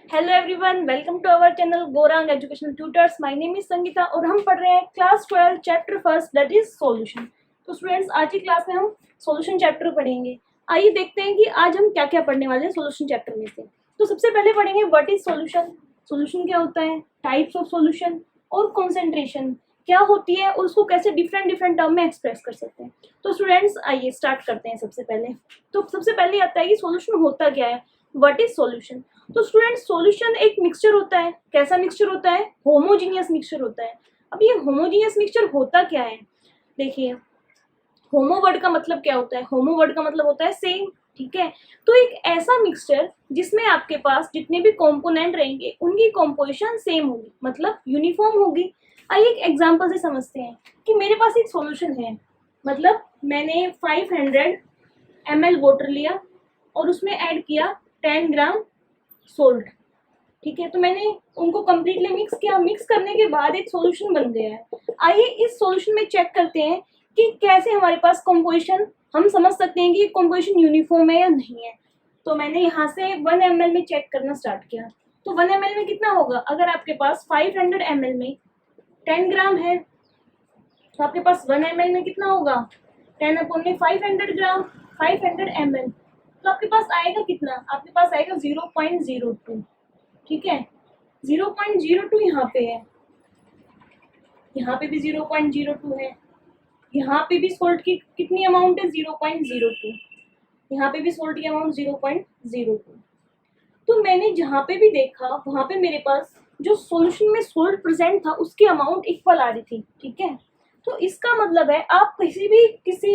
Hello everyone, welcome to our channel Gaurang educational tutors. My name is Sangeeta और हम पढ़ रहे हैं class 12 chapter first, that is solution. तो स्टूडेंट्स, आज की क्लास में हम सॉल्यूशन चैप्टर पढ़ेंगे। आइए देखते हैं कि आज हम क्या क्या पढ़ने वाले हैं सॉल्यूशन चैप्टर में से। तो सबसे पहले पढ़ेंगे व्हाट इज सॉल्यूशन, सॉल्यूशन क्या होता है, टाइप्स ऑफ सॉल्यूशन और कॉन्सेंट्रेशन क्या होती है और उसको कैसे डिफरेंट डिफरेंट टर्म में एक्सप्रेस कर सकते हैं। तो स्टूडेंट्स, आइए स्टार्ट करते हैं। सबसे पहले आता है कि सॉल्यूशन होता क्या है, व्हाट इज सॉल्यूशन। तो स्टूडेंट, सॉल्यूशन एक मिक्सचर होता है। कैसा मिक्सचर होता है? होमोजीनियस मिक्सचर होता है। अब ये होमोजीनियस मिक्सचर होता क्या है, देखिए। होमो वर्ड का मतलब क्या होता है? होमो वर्ड का मतलब होता है सेम, ठीक है। तो एक ऐसा मिक्सचर जिसमें आपके पास जितने भी कंपोनेंट रहेंगे उनकी कंपोजिशन सेम होगी, मतलब यूनिफॉर्म होगी। आइए एक एग्जांपल से समझते हैं कि मेरे पास एक सॉल्यूशन है, मतलब मैंने 500 ml वाटर लिया और उसमें ऐड किया 10 ग्राम सोल्ट, ठीक है। तो मैंने उनको कम्प्लीटली मिक्स किया। मिक्स करने के बाद एक सॉल्यूशन बन गया है। आइए इस सॉल्यूशन में चेक करते हैं कि कैसे हमारे पास कंपोजिशन, हम समझ सकते हैं कि कंपोजिशन यूनिफॉर्म है या नहीं है। तो मैंने यहाँ से 1 ml में चेक करना स्टार्ट किया। तो 1 ml में कितना होगा? अगर आपके पास 500 ml में 10 ग्राम है तो आपके पास 1 ml में कितना होगा? 10 अपॉन में 500 ग्राम, 500 ml। तो आपके पास आएगा कितना? आपके पास आएगा 0.02, ठीक है। 0.02 यहाँ पे है, यहाँ पे भी 0.02 है, यहाँ पे भी सोल्ट की कितनी अमाउंट है? 0.02। यहाँ पे भी सोल्ट की अमाउंट 0.02। तो मैंने जहाँ पे भी देखा वहाँ पे मेरे पास जो सॉल्यूशन में सोल्ट प्रेजेंट था उसकी अमाउंट इक्वल आ रही थी, ठीक है। तो इसका मतलब है आप किसी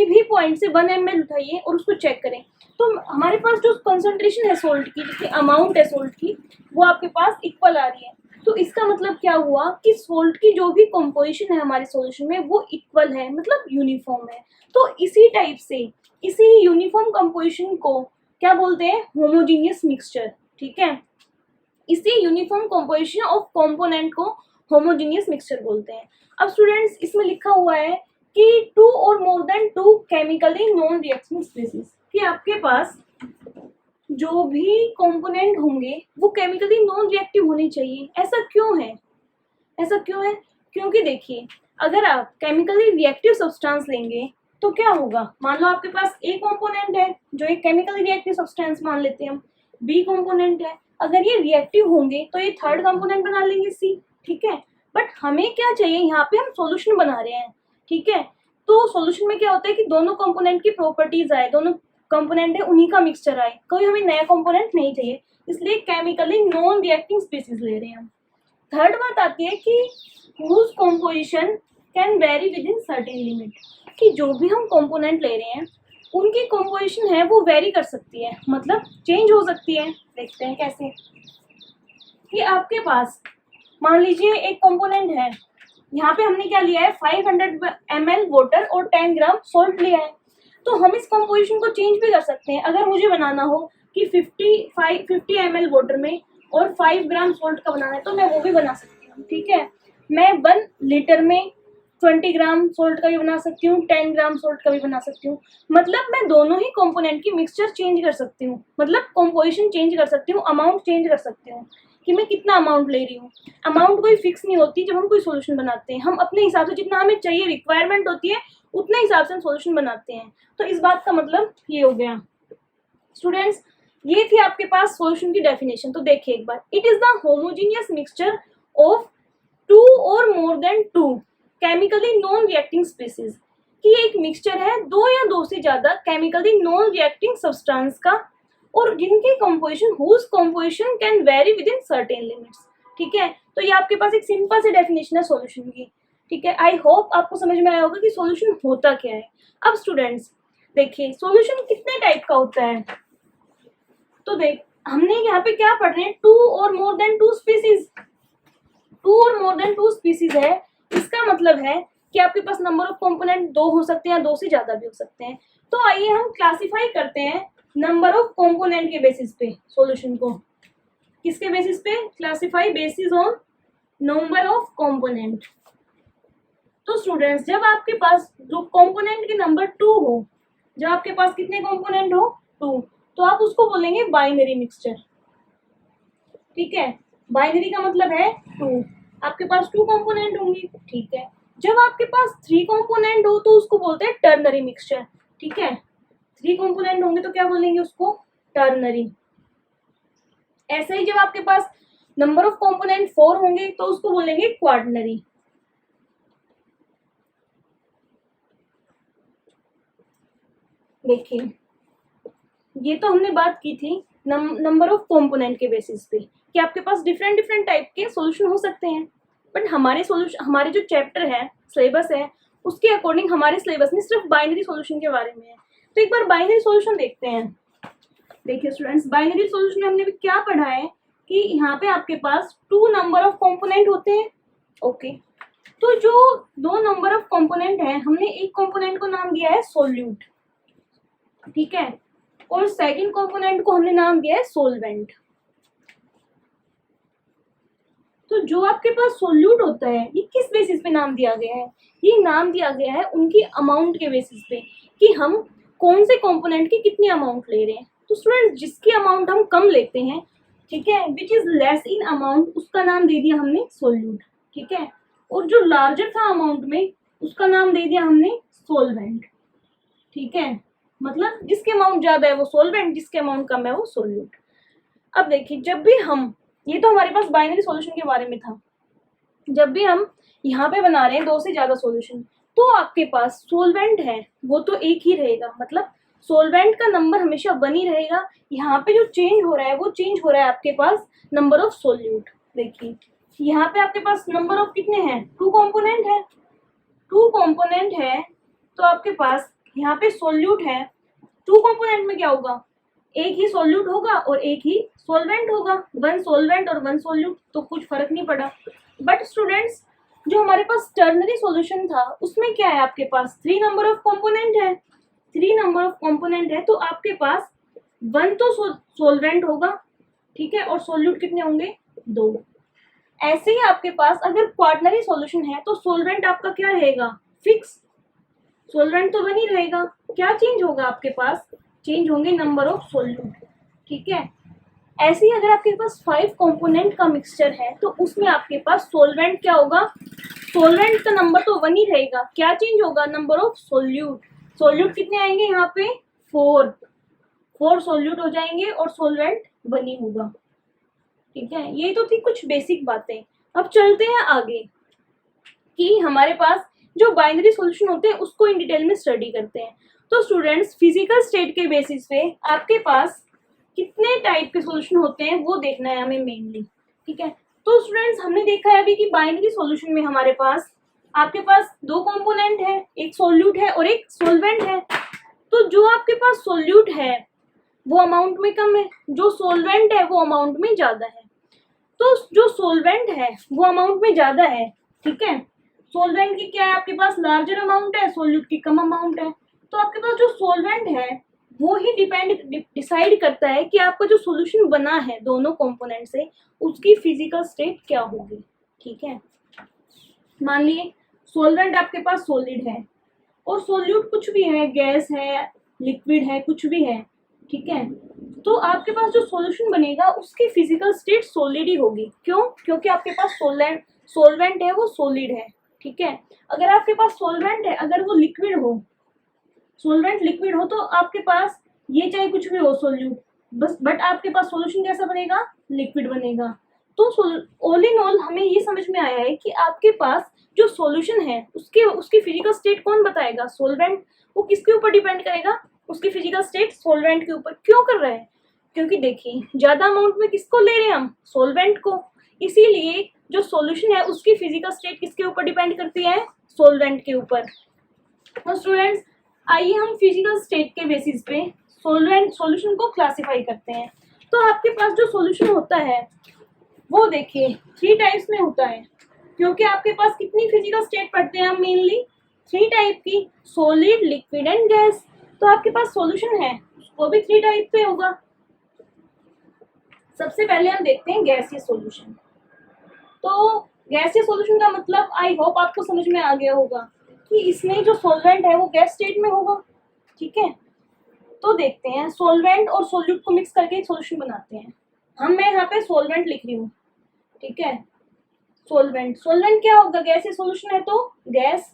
भी पॉइंट से 1 ml उठाइए और उसको चेक करें, तो हमारे पास जो कंसंट्रेशन है सोल्ट की, जितनी अमाउंट है सोल्ट की, वो आपके पास इक्वल आ रही है। तो इसका मतलब क्या हुआ कि सोल्ट की जो भी कंपोजिशन है हमारे सॉल्यूशन में वो इक्वल है, मतलब यूनिफॉर्म है। तो इसी टाइप से इसी यूनिफॉर्म कंपोजिशन को क्या बोलते हैं? होमोजीनियस मिक्सचर, ठीक है। इसी यूनिफॉर्म कंपोजिशन ऑफ कंपोनेंट को होमोजीनियस मिक्सचर बोलते हैं। अब स्टूडेंट्स, इसमें लिखा हुआ है कि 2 और more than 2 chemically non reaction species, कि आपके पास जो भी कंपोनेंट होंगे वो केमिकली नॉन रिएक्टिव होने चाहिए। ऐसा क्यों है? ऐसा क्यों है? क्योंकि देखिए, अगर आप केमिकली रिएक्टिव सब्सटेंस लेंगे तो क्या होगा? मान लो आपके पास ए कंपोनेंट है जो एक केमिकली रिएक्टिव सब्सटेंस मान लेते हैं हम, बी कंपोनेंट है, अगर ये रिएक्टिव होंगे तो ये थर्ड कंपोनेंट बना लेंगे सी, ठीक है। बट हमें क्या चाहिए? यहाँ पे हम सॉल्यूशन बना रहे हैं, ठीक है। तो सॉल्यूशन में क्या होता है कि दोनों कंपोनेंट की प्रॉपर्टीज आए, दोनों कंपोनेंट है उन्हीं का मिक्सचर आए, कोई हमें नया कंपोनेंट नहीं चाहिए, इसलिए केमिकली नॉन रिएक्टिंग स्पीसीज ले रहे हैं हम। थर्ड बात आती है कि whose composition can vary within certain limit, कि जो भी हम कंपोनेंट ले रहे हैं उनकी कंपोजिशन है वो वेरी कर सकती है, मतलब चेंज हो सकती है। देखते हैं कैसे। कि आपके पास मान लीजिए एक कंपोनेंट है, यहाँ पे हमने क्या लिया है? 500 ml वाटर और 10 ग्राम सोल्ट लिया है। तो हम इस कंपोजिशन को चेंज भी कर सकते हैं। अगर मुझे बनाना हो कि 50 ml वाटर में और 5 ग्राम सोल्ट का बनाना है तो मैं वो भी बना सकती हूँ, ठीक है। मैं 1 लीटर में 20 ग्राम सोल्ट का भी बना सकती हूँ, 10 ग्राम सोल्ट का भी बना सकती हूँ। मतलब मैं दोनों ही कंपोनेंट की मिक्सचर चेंज कर सकती हूँ, मतलब कंपोजिशन चेंज कर सकती हूँ, अमाउंट चेंज कर सकती हूँ कि मैं कितना अमाउंट ले रही हूँ। अमाउंट कोई फिक्स नहीं होती। जब हम कोई सॉल्यूशन बनाते हैं हम अपने हिसाब से, जितना हमें चाहिए, रिक्वायरमेंट होती है, उतने हिसाब से हम सॉल्यूशन बनाते हैं। तो इस बात का मतलब ये हो गया। स्टूडेंट्स, ये थी आपके पास सॉल्यूशन की डेफिनेशन। तो देखिए एक बार, it is the homogeneous mixture of 2 और more than 2 chemically non reacting species, कि एक मिक्सचर है 2 या 2 से ज्यादा केमिकली नॉन रिएक्टिंग सब्सटेंस का, और जिनकी composition whose composition can vary within certain limits, ठीक है। तो ये आपके पास एक सिंपल सी डेफिनेशन है सॉल्यूशन की, ठीक है। आई होप आपको समझ में आया होगा कि सॉल्यूशन होता क्या है। अब स्टूडेंट्स देखिए, सॉल्यूशन कितने टाइप का होता है। तो देख, हमने यहाँ पे क्या पढ़ रहे हैं? 2 और मोर देन 2 स्पीसीज। 2 और मोर देन 2 स्पीसीज है, इसका मतलब है कि आपके पास नंबर ऑफ कंपोनेंट 2 हो सकते हैं, 2 से ज्यादा भी हो सकते हैं। तो आइए हम क्लासिफाई करते हैं नंबर ऑफ कंपोनेंट के बेसिस पे सॉल्यूशन को। किसके बेसिस पे? Classify basis on number of component. तो स्टूडेंट्स, जब आपके पास जो कंपोनेंट के नंबर 2 हो, जब आपके पास कितने कंपोनेंट हो? 2, तो आप उसको बोलेंगे बाइनरी मिक्सचर। ठीक है। बाइनरी का मतलब है टू, आपके पास टू कंपोनेंट होंगे, ठीक है। जब आपके पास थ्री कंपोनेंट हो तो उसको बोलते हैं टर्नरी मिक्सचर, ठीक है। थ्री कंपोनेंट होंगे तो क्या बोलेंगे उसको, टर्नरी। ऐसे ही जब आपके पास नंबर ऑफ कंपोनेंट फोर होंगे तो उसको बोलेंगे क्वार्टनरी। देखिए ये तो हमने बात की थी नंबर ऑफ कंपोनेंट के बेसिस पे कि आपके पास डिफरेंट डिफरेंट टाइप के सॉल्यूशन हो सकते हैं, बट हमारे जो चैप्टर है, सिलेबस है, उसके अकॉर्डिंग हमारे सिलेबस में सिर्फ बाइनरी सॉल्यूशन के बारे में है। तो एक बार बाइनरी सॉल्यूशन देखते हैं। देखिए स्टूडेंट्स, बाइनरी सॉल्यूशन में हमने भी क्या पढ़ा है कि यहाँ पे आपके पास टू नंबर ऑफ कंपोनेंट होते हैं, ओके। तो जो दो नंबर ऑफ कंपोनेंट है, हमने एक कंपोनेंट को नाम दिया है सोल्यूट, ठीक है, और सेकंड कंपोनेंट को हमने नाम दिया है सोलवेंट। तो जो आपके पास सोल्यूट होता है ये किस बेसिस पे नाम दिया गया है, ये नाम दिया गया है उनकी अमाउंट के बेसिस पे कि हम कौन से कंपोनेंट की कितनी अमाउंट ले रहे हैं। तो स्टूडेंट जिसकी अमाउंट हम कम लेते हैं, ठीक है, which is less in amount, उसका नाम दे दिया हमने सोल्यूट, ठीक है। और जो लार्जर था अमाउंट में उसका नाम दे दिया हमने सोलवेंट, ठीक है। मतलब जिसके अमाउंट ज्यादा है वो सोलवेंट, जिसके अमाउंट कम है वो सोल्यूट। अब देखिए जब भी हम, ये तो हमारे पास बाइनरी सॉल्यूशन के बारे में था, जब भी हम यहाँ पे बना रहे हैं दो से ज्यादा सॉल्यूशन, तो आपके पास सोलवेंट है वो तो एक ही रहेगा, मतलब सोलवेंट का नंबर हमेशा वन ही रहेगा। यहाँ पे जो चेंज हो रहा है वो चेंज हो रहा है आपके पास नंबर ऑफ सोल्यूट। देखिए यहाँ पे आपके पास नंबर ऑफ कितने हैं, टू कंपोनेंट है, टू कंपोनेंट है, तो आपके पास यहाँ पे सोल्यूट है। टू कंपोनेंट में क्या होगा, एक ही सोल्यूट होगा और एक ही सोलवेंट होगा, वन सोलवेंट और वन सोल्यूट, तो कुछ फर्क नहीं पड़ा। बट स्टूडेंट्स जो हमारे पास टर्नरी सॉल्यूशन था उसमें क्या है, आपके पास थ्री नंबर ऑफ कंपोनेंट है, थ्री नंबर ऑफ कंपोनेंट है, तो आपके पास वन तो सोलवेंट होगा, ठीक है, और सोल्यूट कितने होंगे, दो। ऐसे ही आपके पास अगर क्वार्टनरी सॉल्यूशन है तो सोलवेंट आपका क्या रहेगा, फिक्स, सोलवेंट तो वन ही रहेगा। क्या चेंज होगा आपके पास, चेंज होंगे नंबर ऑफ सोल्यूट, ठीक है। ऐसे ही अगर आपके पास फाइव कंपोनेंट का मिक्सचर है तो उसमें आपके पास सोलवेंट क्या होगा, सोलवेंट का नंबर तो वन ही रहेगा, क्या चेंज होगा, नंबर ऑफ सोल्यूट, सोल्यूट कितने आएंगे यहाँ पे, फोर, फोर सोल्यूट हो जाएंगे और सोलवेंट वन ही होगा, ठीक है। ये तो थी कुछ बेसिक बातें। अब चलते हैं आगे कि हमारे पास जो बाइनरी सॉल्यूशन होते हैं उसको इन डिटेल में स्टडी करते हैं। तो स्टूडेंट्स फिजिकल स्टेट के बेसिस पे आपके पास कितने टाइप के सॉल्यूशन होते हैं वो देखना है हमें मेनली, ठीक है। तो स्टूडेंट्स हमने देखा है अभी कि बाइनरी सॉल्यूशन में हमारे पास आपके पास दो कंपोनेंट है, एक सोल्यूट है और एक सोलवेंट है। तो जो आपके पास सोल्यूट है वो अमाउंट में कम है, जो सोलवेंट है वो अमाउंट में ज्यादा है। तो जो सोलवेंट है वो अमाउंट में ज्यादा है, ठीक है, सोलवेंट की क्या है आपके पास लार्जर अमाउंट है, सोल्यूट की कम अमाउंट है। तो आपके पास जो सोलवेंट है वो ही डिसाइड करता है कि आपका जो सॉल्यूशन बना है दोनों कंपोनेंट से उसकी फिजिकल स्टेट क्या होगी, ठीक है। मान लिए सोलवेंट आपके पास सॉलिड है और सोल्यूट कुछ भी है, गैस है, लिक्विड है, कुछ भी है, ठीक है। तो आपके पास जो सॉल्यूशन बनेगा उसकी फिजिकल स्टेट सॉलिड ही होगी, क्यों, क्योंकि आपके पास सोलवेंट है वो सॉलिड है, ठीक है। अगर आपके पास सोलवेंट है, अगर वो लिक्विड हो, सोलवेंट लिक्विड हो, तो आपके पास ये चाहे कुछ भी हो सोल्यूट, बस बट आपके पास सॉल्यूशन कैसा बनेगा, लिक्विड बनेगा। तो ऑल इन ऑल हमें ये समझ में आया है कि आपके पास जो सॉल्यूशन है उसकी फिजिकल स्टेट कौन बताएगा, सोलवेंट। वो किसके ऊपर डिपेंड करेगा, उसकी फिजिकल स्टेट सोलवेंट के ऊपर। क्यों कर रहे हैं, क्योंकि देखिए ज्यादा अमाउंट में किसको ले रहे हैं हम, सोलवेंट को, इसीलिए जो सॉल्यूशन है उसकी फिजिकल स्टेट किसके ऊपर डिपेंड करती है, सोलवेंट के ऊपर। तो स्टूडेंट्स आइए हम फिजिकल स्टेट के बेसिस पे सॉल्यूशन को क्लासिफाई करते हैं। तो आपके पास जो सॉल्यूशन होता है वो देखिए थ्री टाइप्स में होता है, क्योंकि आपके पास कितनी फिजिकल स्टेट पढ़ते हैं हम, मेनली थ्री टाइप की, सॉलिड, लिक्विड एंड गैस। तो आपके पास सॉल्यूशन है वो भी थ्री टाइप पे होगा। सबसे पहले हम देखते हैं गैसीय सॉल्यूशन। तो गैसीय सॉल्यूशन का मतलब आई होप आपको समझ में आ गया होगा कि इसमें जो सॉल्वेंट है वो गैस स्टेट में होगा, ठीक है। तो देखते हैं, सोलवेंट और सोल्यूट को मिक्स करके एक सॉल्यूशन बनाते हैं। मैं यहाँ पे सोलवेंट लिख रही हूँ, ठीक है। सोलवेंट, सोलवेंट क्या होगा, गैस सॉल्यूशन है तो गैस,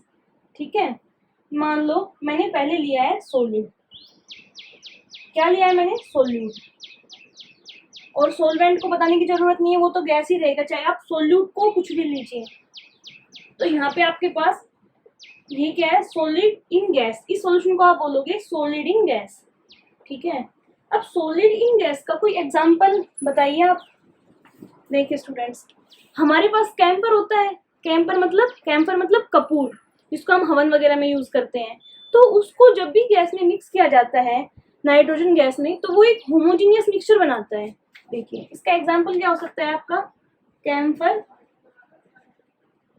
ठीक है। मान लो मैंने पहले लिया है सोल्यूट, क्या लिया है मैंने, सोल्यूट, और सोलवेंट को बताने की जरूरत नहीं है, वो तो गैस ही रहेगा, चाहे आप सोल्यूट को कुछ भी लीजिए। तो यहाँ पे आपके पास ये क्या है, सॉलिड इन गैस, इस सॉल्यूशन को आप बोलोगे सॉलिड इन गैस, ठीक है। अब सॉलिड इन गैस का कोई एग्जांपल बताइए आप। देखिए स्टूडेंट्स, हमारे पास कैंपर होता है, कैंपर मतलब कपूर, जिसको हम हवन वगैरह में यूज करते हैं। तो उसको जब भी गैस में मिक्स किया जाता है, नाइट्रोजन गैस में, तो वो एक होमोजीनियस मिक्सचर बनाता है। देखिए इसका एग्जांपल क्या हो सकता है आपका, कैंपर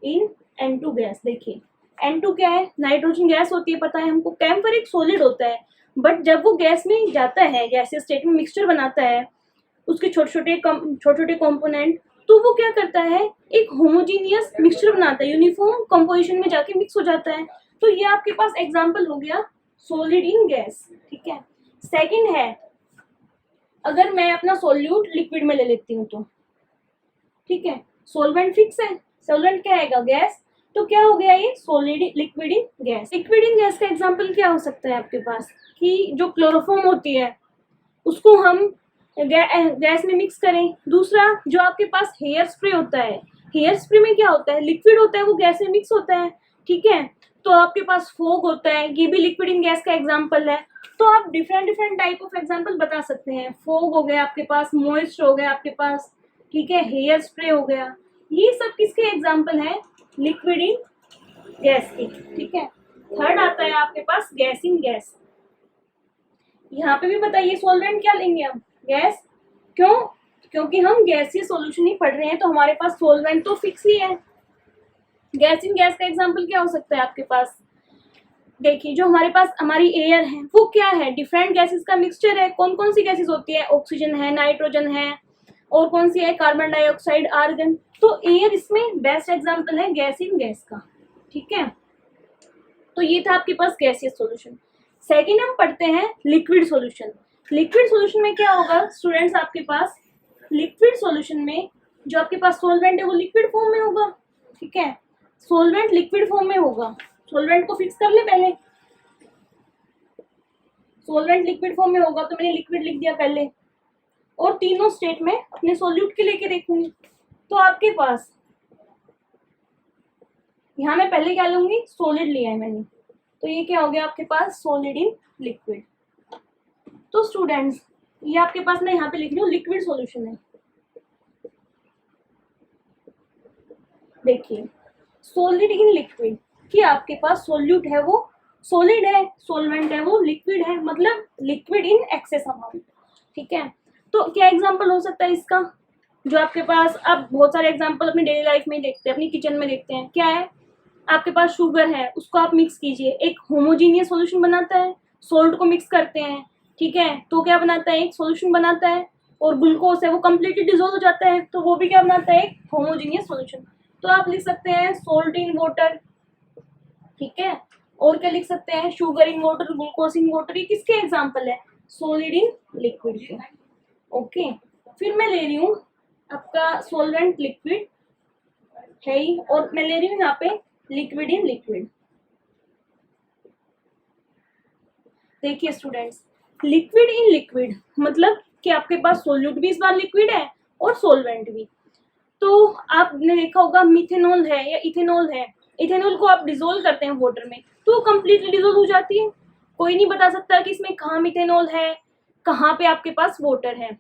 इन N2 गैस। देखिए N2 क्या है, नाइट्रोजन गैस होती है, पता है हमको। कैंपर एक सॉलिड होता है, बट जब वो गैस में जाता है, गैसीय स्टेट में मिक्सचर बनाता है, उसके छोटे छोटे कंपोनेंट, तो वो क्या करता है, एक होमोजीनियस मिक्सचर बनाता है, यूनिफॉर्म कंपोजिशन में जाके मिक्स हो जाता है। तो ये आपके पास एग्जांपल हो गया सॉलिड इन गैस, ठीक है। सेकंड है, अगर मैं अपना सोल्यूट लिक्विड में ले लेती हूँ तो, ठीक है, सोलवेंट फिक्स है, सोलवेंट क्या आएगा, गैस, तो क्या हो गया ये solid liquid in gas. Liquid in gas का एग्जांपल क्या हो सकता है आपके पास, कि जो क्लोरोफॉर्म होती है उसको हम गैस में मिक्स करें। दूसरा, जो आपके पास हेयर स्प्रे होता है, हेयर स्प्रे में क्या होता है, लिक्विड होता है, वो गैस में मिक्स होता है, ठीक है। तो आपके पास फोग होता है, ये भी लिक्विड इन गैस का एग्जांपल है। तो आप डिफरेंट टाइप ऑफ एग्जांपल बता सकते हैं। फोग हो गया आपके पास, मॉइस्ट हो गया आपके पास, ठीक है, हेयर स्प्रे हो गया, ये सब किसके एग्जांपल है, लिक्विड इन गैस की, ठीक है। थर्ड आता है आपके पास गैस इन गैस। यहाँ पे भी बताइए सॉल्वेंट क्या लेंगे हम, गैस, क्यों, क्योंकि हम गैसीय सॉल्यूशन ही पढ़ रहे हैं, तो हमारे पास सॉल्वेंट तो फिक्स ही है। गैस इन गैस का एग्जांपल क्या हो सकता है आपके पास, देखिए जो हमारे पास हमारी एयर है वो क्या है, डिफरेंट गैसेस का मिक्सचर है। कौन कौन सी गैसेस होती है, ऑक्सीजन है, नाइट्रोजन है, और कौन सी है, कार्बन डाइऑक्साइड, आर्गन। तो एयर इसमें बेस्ट एग्जांपल है गैस इन गैस का, ठीक है। तो ये था आपके पास गैसियस सॉल्यूशन। सेकंड हम पढ़ते हैं लिक्विड सॉल्यूशन। लिक्विड सॉल्यूशन में क्या होगा स्टूडेंट्स, आपके पास लिक्विड सॉल्यूशन में जो आपके पास सॉल्वेंट है वो लिक्विड फॉर्म में होगा, ठीक है। सॉल्वेंट लिक्विड फॉर्म में होगा, सॉल्वेंट को फिक्स कर ले पहले, सॉल्वेंट लिक्विड फॉर्म में होगा, तो मैंने लिक्विड लिख दिया पहले, और तीनों स्टेट में अपने सॉल्यूट के लेके देखूंगी। तो आपके पास यहाँ मैं पहले क्या लूंगी, सॉलिड लिया है मैंने, तो ये क्या हो गया आपके पास, सॉलिड इन लिक्विड। तो स्टूडेंट्स ये आपके पास मैं यहाँ पे लिख रही हूँ लिक्विड सॉल्यूशन है। देखिए सॉलिड इन लिक्विड, कि आपके पास सोल्यूट है वो सॉलिड है, सॉल्वेंट है वो लिक्विड है, मतलब लिक्विड इन एक्सेस अमाउंट, ठीक है। तो क्या एग्जांपल हो सकता है इसका, जो आपके पास, अब बहुत सारे एग्जांपल अपनी डेली लाइफ में देखते हैं, अपनी किचन में देखते हैं, क्या है, आपके पास शुगर है, उसको आप मिक्स कीजिए, एक होमोजीनियस सॉल्यूशन बनाता है, सोल्ट को मिक्स करते हैं, ठीक है, तो क्या बनाता है, एक सॉल्यूशन बनाता है। और ग्लूकोज है वो कम्प्लीटली डिजोल्व हो जाता है, तो वो भी क्या बनाता है, एक होमोजीनियस सॉल्यूशन। तो आप लिख सकते हैं सोल्ट इन वाटर, ठीक है। और क्या लिख सकते हैं, sugar in water, glucose in water, ये किसके एग्जाम्पल है, सॉलिड इन लिक्विड के, ओके। फिर मैं ले रही हूँ आपका सॉल्वेंट लिक्विड है ही, और मैं ले रही हूँ यहाँ पे लिक्विड इन लिक्विड। देखिए स्टूडेंट्स, लिक्विड इन लिक्विड मतलब कि आपके पास सोल्यूट भी इस बार लिक्विड है और सोलवेंट भी। तो आपने देखा होगा मिथेनॉल है या इथेनॉल है, इथेनॉल को आप डिजोल्व करते हैं वाटर में तो वो कम्प्लीटली डिजोल्व हो जाती है, कोई नहीं बता सकता कि इसमें कहाँ मिथेनॉल है, कहाँ पे आपके पास वाटर है।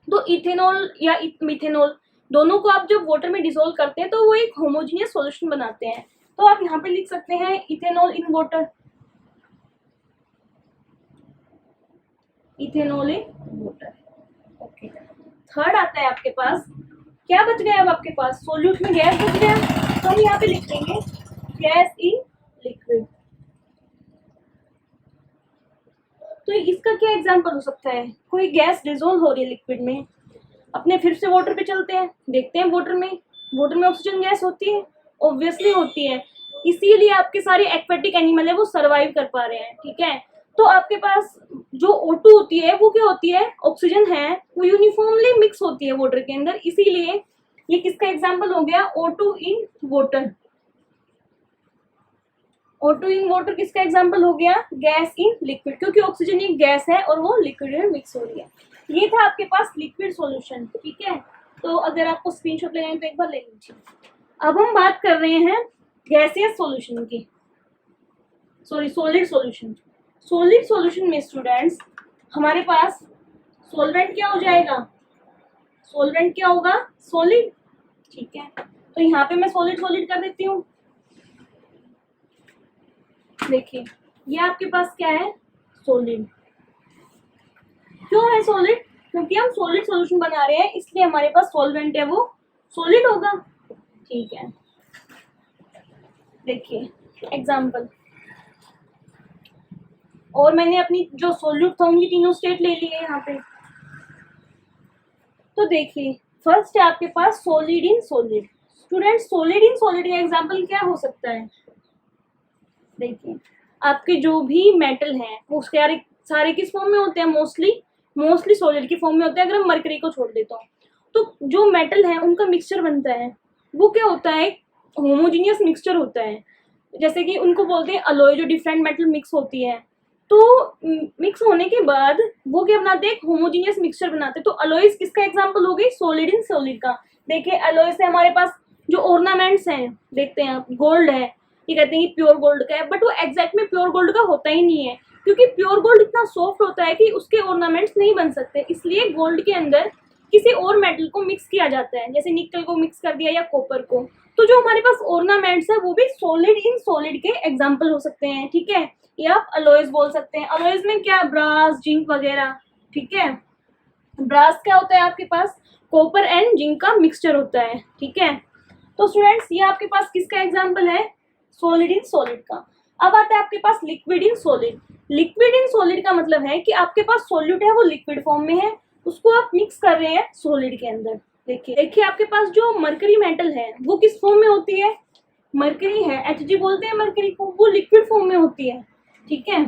तो इथेनॉल या मिथेनॉल दोनों को आप जब वाटर में डिजोल्व करते हैं तो वो एक होमोजीनियस सॉल्यूशन बनाते हैं। तो आप यहाँ पे लिख सकते हैं ethanol in water, ethanol in water, okay. Third आता है आपके पास, क्या बच गया अब आपके पास, सोल्यूट में गैस बच गया, तो हम यहाँ पे लिख देंगे गैस इन लिक्विड। तो इसका क्या एग्जांपल हो सकता है, कोई गैस डिजोल्व हो रही है लिक्विड में, अपने फिर से वाटर पे चलते हैं, देखते हैं वाटर में ऑक्सीजन गैस होती है, ऑब्वियसली होती है, इसीलिए आपके सारे एक्वेटिक एनिमल है वो सर्वाइव कर पा रहे हैं, ठीक है। तो आपके पास जो O2 होती है वो क्या होती है, ऑक्सीजन है वो यूनिफॉर्मली मिक्स होती है वाटर के अंदर, इसीलिए ये किसका एग्जाम्पल हो गया, O2 in water. O2 in water किसका एग्जाम्पल हो गया, गैस इन लिक्विड, क्योंकि ऑक्सीजन एक गैस है और वो लिक्विड में मिक्स हो रही है। ये था आपके पास लिक्विड सॉल्यूशन, ठीक है। तो अगर आपको स्क्रीनशॉट लेना है तो एक बार ले लीजिए। अब हम बात कर रहे हैं गैसियस सॉल्यूशन की, sorry solid solution. Solid solution में स्टूडेंट्स हमारे पास सॉल्वेंट क्या हो जाएगा, सॉल्वेंट क्या होगा, सॉलिड, ठीक है। तो यहाँ पे मैं सॉलिड सॉलिड कर देती हूँ। देखिए ये आपके पास क्या है, सॉलिड। क्यों है सॉलिड, क्योंकि हम सॉलिड सॉल्यूशन बना रहे हैं, इसलिए हमारे पास सॉल्वेंट है वो सॉलिड होगा, ठीक है। देखिए एग्जाम्पल, और मैंने अपनी जो सॉल्यूट था उनकी तीनों स्टेट ले ली है यहाँ पे। तो देखिए फर्स्ट है आपके पास solid in solid. Student solid in solid का एग्जाम्पल क्या हो सकता है, देखिए आपके जो भी मेटल हैं वो सारे किस फॉर्म में होते हैं, मोस्टली सॉलिड की फॉर्म में होते हैं। अगर हम मरकरी को छोड़ देता हूँ तो जो मेटल है उनका मिक्सचर बनता है, वो क्या होता है, होमोजीनियस मिक्सचर होता है। जैसे कि उनको बोलते हैं अलॉय, जो डिफरेंट मेटल मिक्स होती है, तो मिक्स होने के बाद वो क्या बनाते हैं, एक होमोजीनियस मिक्सचर बनाते हैं। तो अलॉयज किसका एग्जांपल हो गई, सॉलिड इन सॉलिड का। देखिए अलॉय से हमारे पास जो ऑर्नामेंट्स हैं, देखते हैं आप, गोल्ड है, ये कहते हैं कि प्योर गोल्ड का है, बट वो एग्जैक्ट में प्योर गोल्ड का होता ही नहीं है, क्योंकि प्योर गोल्ड इतना सॉफ्ट होता है कि उसके ऑर्नामेंट्स नहीं बन सकते, इसलिए गोल्ड के अंदर किसी और मेटल को मिक्स किया जाता है, जैसे निकल को मिक्स कर दिया या कॉपर को। तो जो हमारे पास ऑर्नामेंट्स है वो भी सॉलिड इन सॉलिड के एग्जाम्पल हो सकते हैं, ठीक है। ये आप अलॉयज बोल सकते हैं। अलॉयज में क्या, ब्रास, जिंक वगैरह, ठीक है। ब्रास क्या होता है आपके पास, कॉपर एंड जिंक का मिक्सचर होता है, ठीक है। तो स्टूडेंट्स ये आपके पास किसका एग्जाम्पल है, सॉलिड इन सॉलिड का। अब आता है आपके पास liquid in solid. Liquid in solid का मतलब है कि आपके पास सॉल्यूट है वो लिक्विड फॉर्म में है, उसको आप मिक्स कर रहे हैं सॉलिड के अंदर। देखिए आपके पास जो मरकरी मेटल है वो किस फॉर्म में होती है, मरकरी है, Hg बोलते हैं मरकरी को, वो लिक्विड फॉर्म में होती है, ठीक है।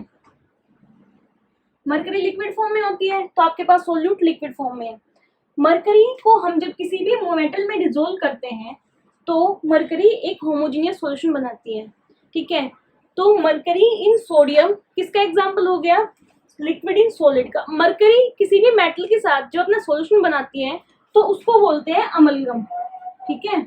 मरकरी लिक्विड फॉर्म में होती है, तो आपके पास सोल्यूट लिक्विड फॉर्म में है। मरकरी को हम जब किसी भी मेटल में डिसोल्व करते हैं तो मरकरी एक होमोजेनियस सॉल्यूशन बनाती है, ठीक है। तो मरकरी इन सोडियम किसका एग्जांपल हो गया, लिक्विड इन सॉलिड का। मरकरी किसी भी मेटल के साथ जो अपना सॉल्यूशन बनाती है तो उसको बोलते हैं अमलगम, ठीक है,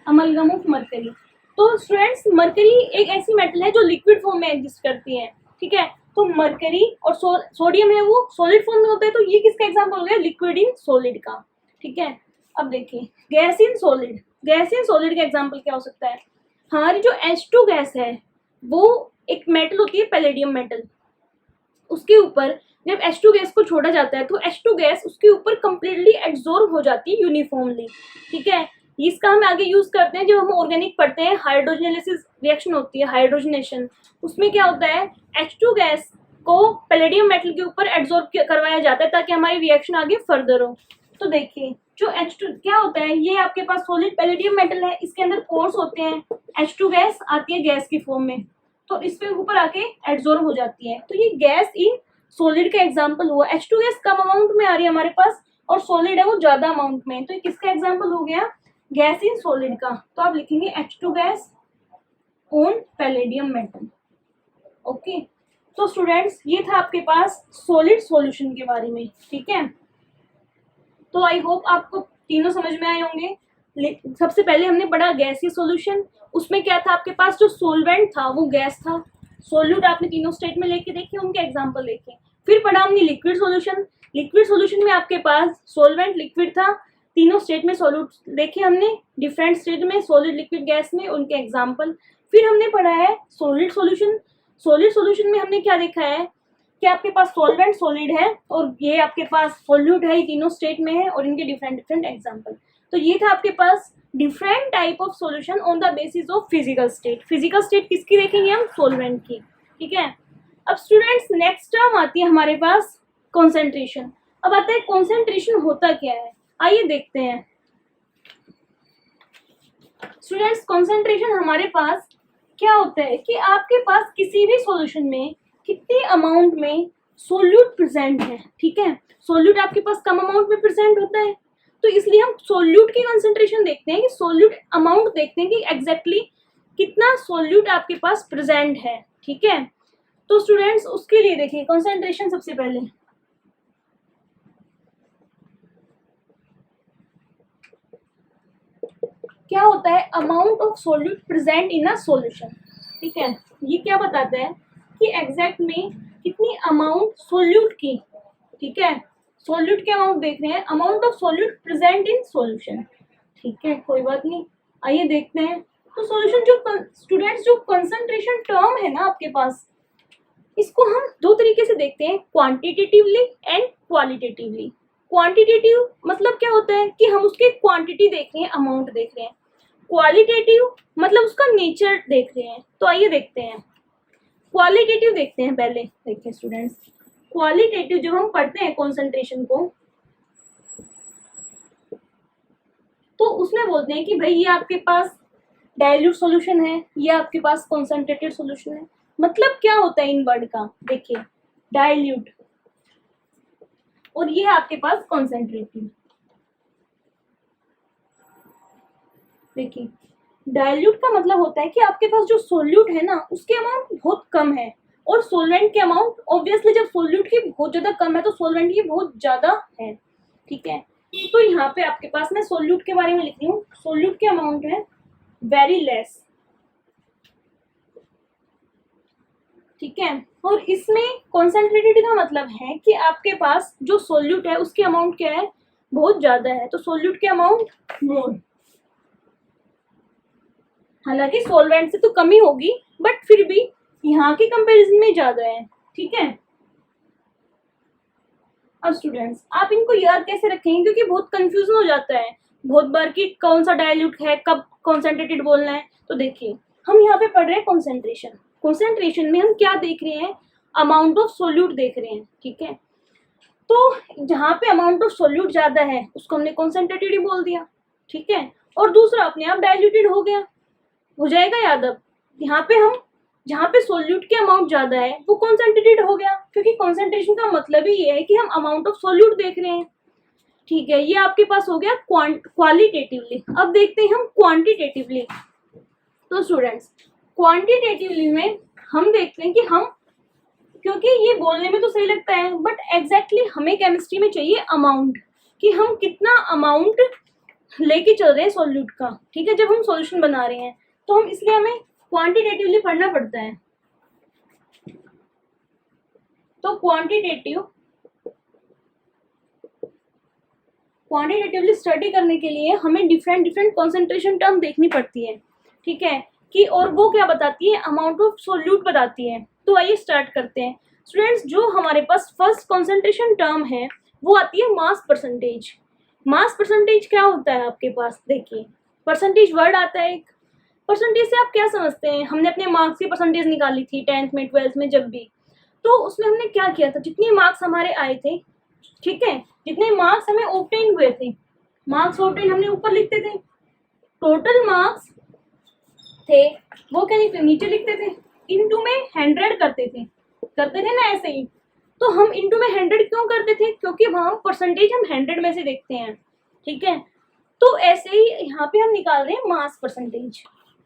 अमलगम ऑफ मरकरी। तो स्टूडेंट्स मरकरी एक ऐसी मेटल है जो लिक्विड फॉर्म में एग्जिस्ट करती है, ठीक है। तो मरकरी और सोडियम है वो सॉलिड फॉर्म में होता है, तो ये किसका एग्जांपल हो गया, लिक्विड इन सॉलिड का, ठीक है। अब देखिए gas in solid. Gas in solid का एग्जांपल क्या हो सकता है, हमारी जो H2 गैस है वो एक मेटल होती है, पैलेडियम मेटल। उसके ऊपर जब H2 गैस को छोड़ा जाता है तो H2 गैस उसके ऊपर कंप्लीटली एब्जॉर्ब हो जाती है यूनिफॉर्मली, ठीक है। इसका हम आगे यूज करते हैं जब हम ऑर्गेनिक पढ़ते हैं, हाइड्रोजनेलिसिस रिएक्शन होती है, हाइड्रोजनेशन। उसमें क्या होता है, H2 गैस को पैलेडियम मेटल के ऊपर एब्जॉर्ब करवाया जाता है ताकि हमारी रिएक्शन आगे फर्दर हो। तो देखिए जो H2 क्या होता है, ये आपके पास सॉलिड पैलेडियम मेटल है, इसके अंदर पोर्स होते हैं, H2 गैस आती है गैस की फॉर्म में, तो इसके ऊपर आके एब्जॉर्ब हो जाती है। तो ये गैस इन सॉलिड का एग्जांपल हुआ। H2 गैस कम अमाउंट में आ रही है हमारे पास और सॉलिड है वो ज्यादा अमाउंट में, तो ये किसका एग्जांपल हो गया, गैस इन सॉलिड का। तो आप लिखेंगे H2 gas on palladium metal, okay. तो स्टूडेंट्स ये था आपके पास सॉलिड सॉल्यूशन के बारे में, ठीक है। तो आई होप आपको तीनों समझ में आए होंगे। सबसे पहले हमने पढ़ा गैसीय सॉल्यूशन, उसमें क्या था, आपके पास जो सोलवेंट था वो गैस था, सोल्यूट आपने तीनों स्टेट में लेके देखे, उनके एग्जांपल देखे। फिर पढ़ा हमने लिक्विड सॉल्यूशन। लिक्विड सॉल्यूशन में आपके पास सोलवेंट लिक्विड था, तीनों स्टेट में सोल्यूट देखे हमने, डिफरेंट स्टेट में, सॉलिड लिक्विड गैस में, उनके एग्जाम्पल। फिर हमने पढ़ा है सॉलिड सॉल्यूशन। सॉलिड सॉल्यूशन में हमने क्या देखा है कि आपके पास सॉल्वेंट सॉलिड है और ये आपके पास सोल्यूट है, ये तीनों स्टेट में है और इनके डिफरेंट डिफरेंट एग्जाम्पल। तो ये था आपके पास different type of solution on the basis of physical state. Physical state किसकी देखेंगे हम, सॉल्वेंट की, ठीक है। अब स्टूडेंट्स नेक्स्ट टर्म आती है हमारे पास कॉन्सेंट्रेशन। अब आता है कॉन्सेंट्रेशन होता क्या है, आइए देखते हैं। स्टूडेंट्स कॉन्सेंट्रेशन हमारे पास क्या होता है कि आपके पास किसी भी सॉल्यूशन में कितनी अमाउंट में सोल्यूट प्रेजेंट है। ठीक है, सोल्यूट आपके पास कम अमाउंट में प्रेजेंट होता है, तो इसलिए हम सोल्यूट की कंसंट्रेशन देखते हैं कि सोल्यूट अमाउंट देखते हैं कि एग्जैक्टली कितना सोल्यूट आपके पास प्रेजेंट है। ठीक है, तो स्टूडेंट्स उसके लिए देखिए कंसंट्रेशन सबसे पहले क्या होता है, amount of solute present in a solution. ठीक है, ये क्या बताता है कि एग्जैक्ट में कितनी अमाउंट सोल्यूट की, ठीक है, सोल्यूट के अमाउंट देख रहे हैं, amount of solute present in solution. ठीक है, कोई बात नहीं, आइए देखते हैं। तो सॉल्यूशन जो स्टूडेंट्स जो कंसंट्रेशन टर्म है ना आपके पास, इसको हम दो तरीके से देखते हैं, क्वांटिटेटिवली एंड क्वालिटेटिवली। क्वांटिटेटिव मतलब क्या होता है कि हम उसकी क्वांटिटी देख रहे हैं, अमाउंट देख रहे हैं। क्वालिटेटिव मतलब उसका नेचर देख रहे हैं। तो आइए देखते हैं, क्वालिटेटिव देखते हैं पहले। देखिए स्टूडेंट्स, क्वालिटेटिव जब हम पढ़ते हैं कॉन्सेंट्रेशन को, तो उसमें बोलते हैं कि भाई ये आपके पास डाइल्यूट सॉल्यूशन है, ये आपके पास कॉन्सेंट्रेटेड सॉल्यूशन है। मतलब क्या होता है इन वर्ड का, देखिए डाइल्यूट और ये है आपके पास कॉन्सेंट्रेटेड। देखिए डाइल्यूट का मतलब होता है कि आपके पास जो सोल्यूट है ना उसके अमाउंट बहुत कम है, और सोलवेंट के अमाउंट ऑब्वियसली जब सोल्यूट की बहुत ज्यादा कम है तो सोलवेंट की बहुत ज्यादा है। ठीक है, तो यहाँ पे आपके पास मैं सोल्यूट के बारे में लिख रही हूँ, सोल्यूट के अमाउंट है वेरी लेस। ठीक है, और इसमें कॉन्सेंट्रेटेड का मतलब है कि आपके पास जो सोल्यूट है उसकी अमाउंट क्या है, बहुत ज्यादा है, तो सोल्यूट के अमाउंट मोर। हालांकि सॉल्वेंट से तो कमी होगी बट फिर भी यहाँ के कंपैरिजन में ज्यादा है। ठीक है, अब स्टूडेंट्स आप इनको याद कैसे रखेंगे, क्योंकि बहुत कंफ्यूजन हो जाता है बहुत बार कि कौन सा डाइल्यूट है, कब कॉन्सेंट्रेटेड बोलना है। तो देखिए हम यहाँ पे पढ़ रहे हैं कॉन्सेंट्रेशन, कॉन्सेंट्रेशन में हम क्या देख रहे हैं, अमाउंट ऑफ सोल्यूट देख रहे हैं। ठीक है, तो जहाँ पे अमाउंट ऑफ सोल्यूट ज्यादा है उसको हमने कॉन्सेंट्रेटेड ही बोल दिया। ठीक है, और दूसरा अपने आप डाइल्यूटेड हो जाएगा याद। अब यहाँ पे हम जहाँ पे सोल्यूट के अमाउंट ज्यादा है वो कॉन्सेंट्रेटेड हो गया, क्योंकि कॉन्सेंट्रेशन का मतलब ही ये है कि हम अमाउंट ऑफ सोल्यूट देख रहे हैं। ठीक है, ये आपके पास हो गया क्वालिटेटिवली। अब देखते हैं हम क्वांटिटेटिवली। तो स्टूडेंट्स क्वांटिटेटिवली में हम देखते हैं कि हम, क्योंकि ये बोलने में तो सही लगता है बट एग्जैक्टली हमें केमिस्ट्री में चाहिए अमाउंट, कि हम कितना अमाउंट लेके चल रहे हैं सोल्यूट का। ठीक है, जब हम सॉल्यूशन बना रहे हैं तो हम इसलिए हमें क्वांटिटेटिवली पढ़ना पड़ता है। तो क्वांटिटेटिवली स्टडी करने के लिए हमें डिफरेंट डिफरेंट कॉन्सेंट्रेशन टर्म देखनी पड़ती है। ठीक है, कि और वो क्या बताती है, अमाउंट ऑफ सोल्यूट बताती है। तो आइए स्टार्ट करते हैं स्टूडेंट्स। जो हमारे पास फर्स्ट कॉन्सेंट्रेशन टर्म है वो आती है मास परसेंटेज। मास परसेंटेज क्या होता है आपके पास, देखिए परसेंटेज वर्ड आता है एक। परसेंटेज से आप क्या समझते हैं, हमने अपने मार्क्स की परसेंटेज निकाली थी 10th में 12th में जब भी, तो उसमें हमने क्या किया था, जितने मार्क्स हमारे आए थे, ठीक है, जितने मार्क्स हमें ऑब्टेन हुए थे, मार्क्स ऑब्टेन हमने ऊपर लिखते थे, टोटल मार्क्स थे वो क्या नीचे लिखते थे, इनटू में 100 करते थे ना ऐसे ही। तो हम इनटू में 100 क्यों करते थे, क्योंकि वहां परसेंटेज हम 100 में से देखते हैं। ठीक है, तो ऐसे ही यहाँ पे हम निकाल रहे हैं मास परसेंटेज।